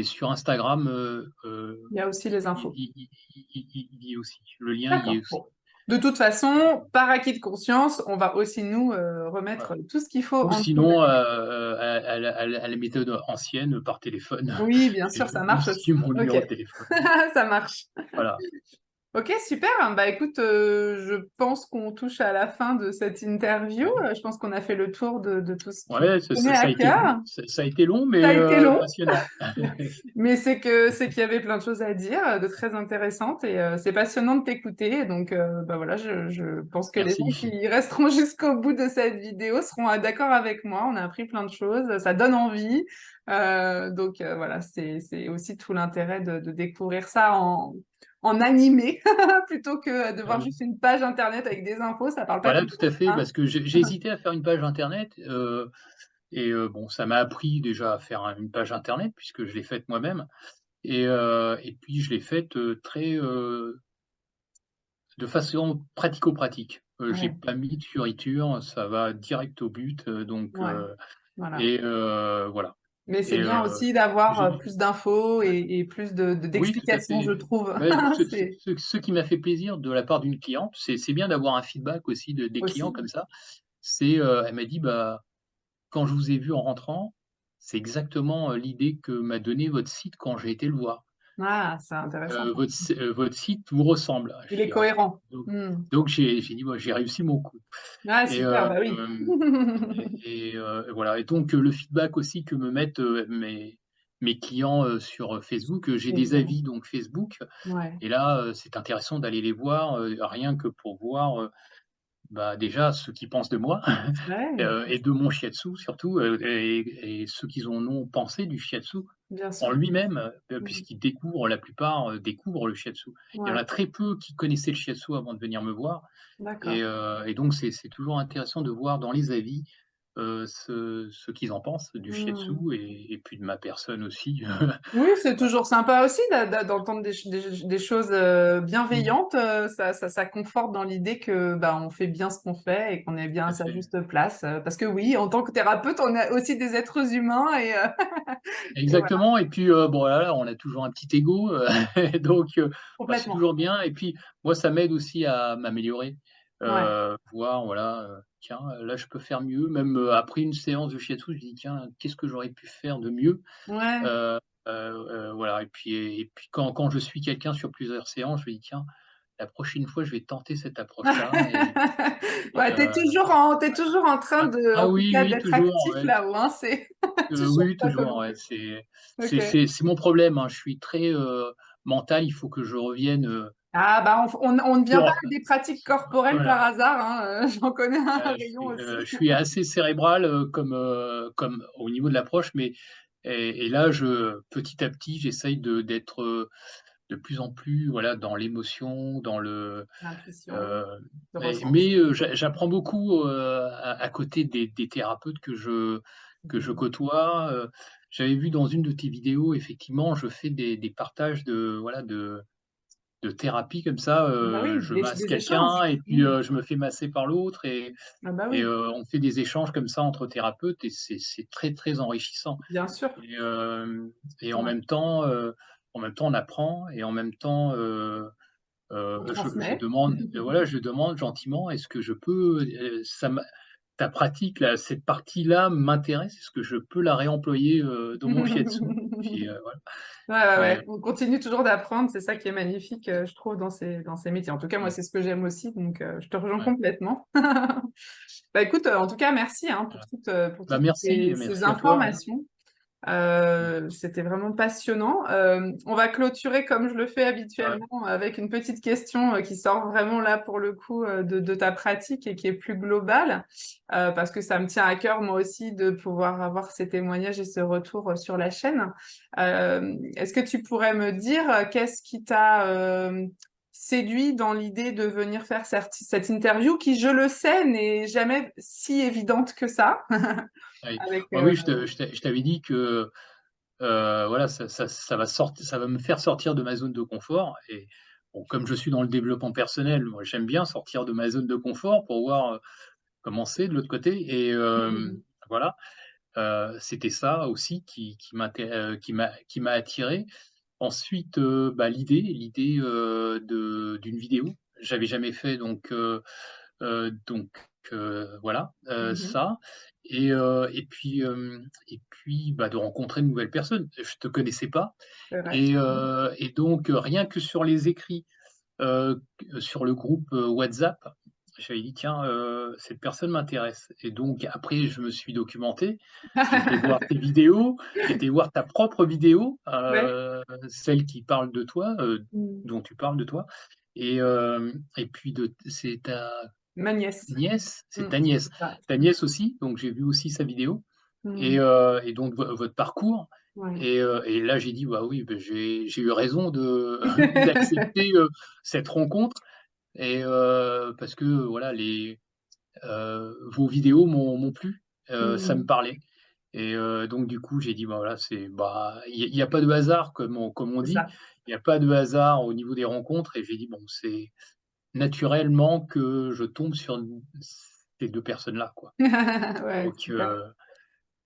sur Instagram, Il y a aussi les il infos. il il il y est aussi. Le lien y est D'accord. aussi. Bon. De toute façon, par acquis de conscience, on va aussi nous remettre Voilà. tout ce qu'il faut Ou en dessous. sinon, à la méthode ancienne, par téléphone, Oui, bien sûr, ça marche aussi aussi. mon Ok, numéro de téléphone. ça marche. Voilà. Ok, super. Bah écoute, je pense qu'on touche à la fin de cette interview. Ouais. Je pense qu'on a fait le tour de tout ce qui Ouais, nous tenait à cœur. ça a été long, Ça a mais été long, passionnant. mais c'est qu'il y avait plein de choses à dire, de très intéressantes, et c'est passionnant de t'écouter. Donc, bah voilà, je pense que les gens Merci. qui resteront jusqu'au bout de cette vidéo seront d'accord avec moi. On a appris plein de choses, ça donne envie. Donc voilà, c'est aussi tout l'intérêt de découvrir ça en animé plutôt que de voir Heu, juste une page internet avec des infos. Ça parle pas voilà, tout le tout monde, à fait, hein. parce que j'ai hésité à faire une page internet, bon, ça m'a appris déjà à faire une page internet puisque je l'ai faite moi-même et puis je l'ai faite, de façon pratico-pratique. J'ai Ouais, pas mis de fioritures, ça va direct au but, ouais, voilà. voilà Mais c'est et bien aussi d'avoir j'ai plus d'infos et plus oui, tout à d'explications, je fait. trouve. Ouais, C'est ce qui m'a fait plaisir de la part d'une cliente, c'est bien d'avoir un feedback aussi des clients aussi. comme ça. Elle m'a dit: «Bah, quand je vous ai vu en rentrant, c'est exactement, l'idée que m'a donné votre site quand j'ai été le voir». Ah, c'est intéressant. Votre site vous ressemble». Je Il est fais: «Ah». cohérent. Donc Mmh. j'ai dit: «Bah, j'ai réussi mon coup» Ah et super, bah oui. voilà et donc le feedback aussi que me mettent, mes clients, sur, Facebook, j'ai des Évidemment. avis donc Facebook Ouais. et là, c'est intéressant d'aller les voir, rien que pour voir, bah, déjà ce qu'ils pensent de moi Ouais, et de mon shiatsu surtout, et ce qu'ils en ont pensé du shiatsu bien en sûr. lui-même, Mmh. puisqu'ils découvrent la plupart, découvrent le shiatsu. Il y en Ouais, a très peu qui connaissaient le shiatsu avant de venir me voir d'accord. et donc c'est toujours intéressant de voir dans les avis, ce qu'ils en pensent du shiatsu Mmh. et puis de ma personne aussi. Oui, c'est Voilà. toujours sympa aussi d'entendre des choses, Mmh, bienveillantes, ça conforte dans l'idée que, bah, on fait bien ce qu'on fait et qu'on est bien tout à à sa fait. juste place, parce que oui, en tant que thérapeute, on est aussi des êtres humains et et voilà, Exactement et puis, bon voilà, on a toujours un petit ego, donc bah, c'est complètement. toujours bien et puis moi ça m'aide aussi à m'améliorer, Ouais. voir voilà, tiens, là je peux faire mieux, même, après une séance de shiatsu, je dis: «Tiens, qu'est-ce que j'aurais pu faire de mieux?» Ouais. heu voilà et puis quand je suis quelqu'un sur plusieurs séances, je me dis: «Tiens, la prochaine fois je vais tenter cette approche-là» et Ouais, tu toujours en train ah de ah en tout oui, cas, oui d'être toujours, actif ouais. là-haut, hein, c'est toujours Oui, top toujours, ouais, volonté. c'est c'est OK. c'est c'est mon problème, hein. Je suis très, mental, il faut que je revienne, Ah bah, on ne vient pas sur avec des pratiques corporelles par voilà, hasard, hein, j'en connais un rayon je aussi. suis assez cérébral, comme au niveau de l'approche, mais et là, petit à petit, j'essaye d'être, de plus en plus, voilà, dans l'émotion, dans le, L'intuition, heu le mais ressenti. j'apprends beaucoup, à côté des thérapeutes que je Mmh. côtoie, j'avais vu dans une de tes vidéos, effectivement, je fais des partages de, voilà, de thérapie comme ça, Bah oui, je masse des échanges. quelqu'un et puis, Mmh. je me fais masser par l'autre Ah bah oui, on fait des échanges comme ça entre thérapeutes et c'est très, très enrichissant bien sûr. et hem et Ouais. en même temps, on apprend et en même temps, On je transmet. demande, voilà, je demande gentiment: «Est-ce que je peux, ta pratique là, cette partie-là m'intéresse, est-ce que je peux la réemployer, dans mon shiatsu?» Puis, voilà Ouais, ouais, et ouais. On continue toujours d'apprendre, c'est ça qui est magnifique, je trouve dans ces métiers. En tout cas, moi, mmh, c'est ce que j'aime aussi, donc je te rejoins ouais, complètement. Bah, écoute, en tout cas, merci, hein, voilà. pour Bah, toutes ces merci à toi, hein. informations. Mmh, C'était vraiment passionnant. On va clôturer comme je le fais ouais, habituellement avec une petite question, qui sort vraiment là pour le coup, de ta pratique et qui est plus globale, parce que ça me tient à cœur moi aussi de pouvoir avoir ces témoignages et ce retour, sur la chaîne. Est-ce que tu pourrais me dire, qu'est-ce qui t'a, séduit dans l'idée de venir faire cette interview qui, je le sais, n'est jamais si évidente que ça? oui. Avec, Bah, oui, je t'avais dit que, voilà, ça va me faire sortir de ma zone de confort et bon, comme je suis dans le développement personnel, moi, j'aime bien sortir de ma zone de confort pour voir, comment c'est de l'autre côté et voilà, c'était ça aussi qui m'a attiré. Ensuite, bah, l'idée, d'une vidéo. J'avais jamais fait donc voilà, mmh. ça et puis, bah, de rencontrer de nouvelles personnes. Je te connaissais pas C'est vrai. et donc rien que sur les écrits, sur le groupe, WhatsApp, j'avais dit: «Tiens, cette personne m'intéresse» et donc après je me suis documenté. J'ai été voir tes vidéos, j'ai été voir ta propre vidéo, Ouais. celle qui parle de toi, Mmh. dont tu parles de toi et puis c'est ta Ma nièce. nièce? C'est Mmh. ta nièce. C'est ça. Ta nièce aussi, donc j'ai vu aussi sa vidéo Mmh. et donc votre parcours Ouais. et là j'ai dit: «Bah oui, bah j'ai eu raison de d'accepter, cette rencontre» et parce que voilà vos vidéos m'ont plu, ça me Mmh. parlait et donc du coup, j'ai dit: «Bah, voilà, bah, il y a pas de hasard comme on C'est dit, ça. il y a pas de hasard au niveau des rencontres» et j'ai dit: «Bon, c'est naturellement que je tombe sur ces 2 personnes-là, quoi». Ouais, Donc super,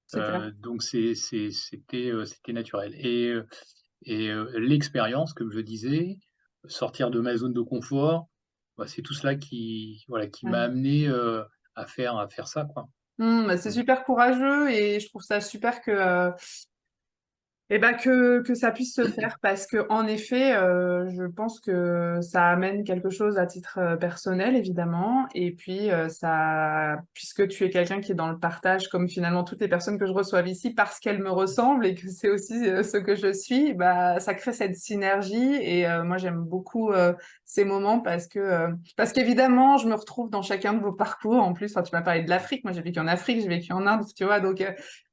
super. c'était naturel l'expérience, comme je disais, sortir de ma zone de confort, bah, c'est tout cela qui m'a Ouais. amené, à faire ça, quoi. Mmh, bah, c'est Mmh. super courageux et je trouve ça super que, Et ben que ça puisse se faire parce que en effet, je pense que ça amène quelque chose à titre personnel évidemment et puis ça puisque tu es quelqu'un qui est dans le partage comme finalement toutes les personnes que je reçois ici parce qu'elles me ressemblent et que c'est aussi ce que je suis, bah ça crée cette synergie et moi j'aime beaucoup ces moments parce qu'évidemment je me retrouve dans chacun de vos parcours en plus. Enfin, tu m'as parlé de l'Afrique, moi j'ai vécu en Afrique, j'ai vécu en Inde, tu vois donc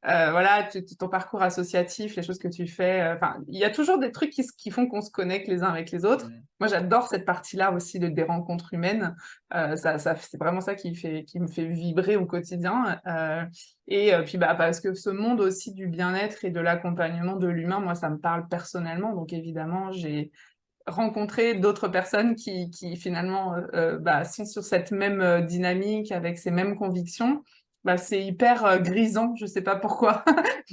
voilà, ton parcours associatif, les choses que tu fais. Enfin, il y a toujours des trucs qui font qu'on se connecte les uns avec les autres. Mm. Moi, j'adore cette partie-là aussi des rencontres humaines. C'est vraiment ça qui me fait vibrer au quotidien. Et puis, bah, parce que ce monde aussi du bien-être et de l'accompagnement de l'humain, moi, ça me parle personnellement. Donc, évidemment, j'ai rencontré d'autres personnes qui finalement bah, sont sur cette même dynamique, avec ces mêmes convictions, bah, c'est hyper grisant, je sais pas pourquoi,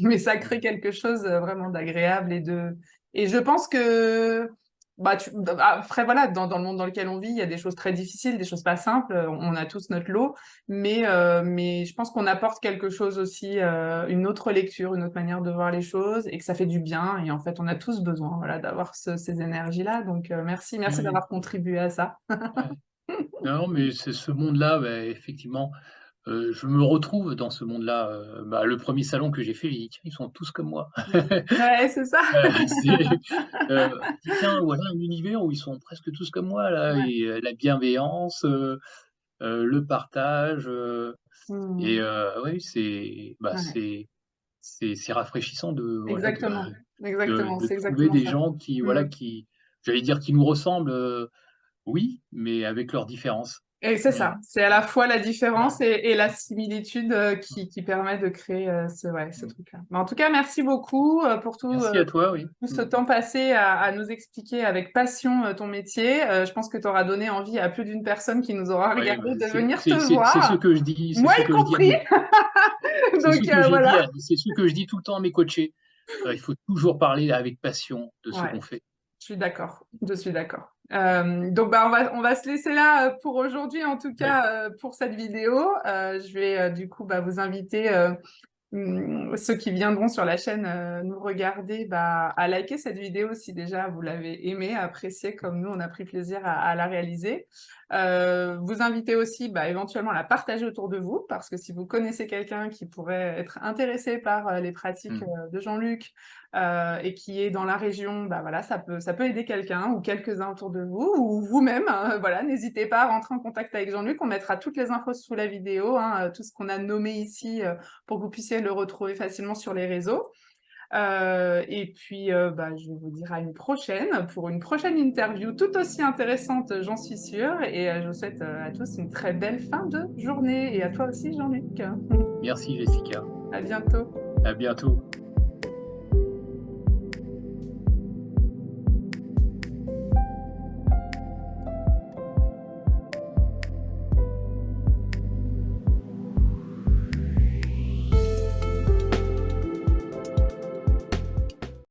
mais ça crée quelque chose vraiment d'agréable et je pense que bah, après voilà, dans le monde dans lequel on vit, il y a des choses très difficiles, des choses pas simples, on a tous notre lot, mais je pense qu'on apporte quelque chose aussi, une autre lecture, une autre manière de voir les choses, et que ça fait du bien. Et en fait, on a tous besoin, voilà, d'avoir ces énergies-là. Donc, merci Ouais, d'avoir contribué à ça. ouais. Non, mais c'est ce monde-là, bah, effectivement, je me retrouve dans ce monde-là, bah, le premier salon que j'ai fait, j'ai dit: «Tiens, ils sont tous comme moi». Ouais, c'est ça. C'est, je dis: «Tiens, voilà un univers où ils sont presque tous comme moi là» Ouais. et la bienveillance, le partage, et Mmh. oui, c'est, bah, Ouais. c'est rafraîchissant de, voilà, Exactement. de Exactement. de C'est trouver exactement des ça. gens qui, voilà, Mmh. qui, j'allais dire, qui nous ressemblent, oui, mais avec leurs différences. Et c'est Mmh. ça. C'est à la fois la différence Ouais. et la similitude qui permet de créer ce Mmh. truc-là. Mais en tout cas, merci beaucoup pour Merci à toi, oui. tout ce Mmh. temps passé à nous expliquer avec passion ton métier. Je pense que tu auras donné envie à plus d'une personne qui nous aura Ouais, bah, regardé de venir te c'est ce voir, que je dis, c'est moi ce y que je dis à compris. mes c'est ce Donc que j'ai dit voilà. à c'est ce que je dis tout le temps à mes coachés. Il faut toujours parler avec passion de ce Ouais, qu'on fait. je suis d'accord. Je suis d'accord. Donc bah on va se laisser là pour aujourd'hui, en tout Ouais, cas pour cette vidéo. Je vais du coup bah, vous inviter ceux qui viendront sur la chaîne nous regarder, bah, à liker cette vidéo si déjà vous l'avez aimée, appréciée comme nous, on a pris plaisir à la réaliser. Vous invitez aussi bah, éventuellement à la partager autour de vous, parce que si vous connaissez quelqu'un qui pourrait être intéressé par les pratiques mmh. de Jean-Luc et qui est dans la région, bah, voilà, ça peut aider quelqu'un ou quelques-uns autour de vous, ou vous-même. Hein, voilà, n'hésitez pas à rentrer en contact avec Jean-Luc, on mettra toutes les infos sous la vidéo, hein, tout ce qu'on a nommé ici pour que vous puissiez le retrouver facilement sur les réseaux. Et puis, bah, je vais vous dire à une prochaine pour une prochaine interview tout aussi intéressante, j'en suis sûre. Et je vous souhaite à tous une très belle fin de journée. Et à toi aussi, Jean-Luc. Merci Jessica. À bientôt. À bientôt.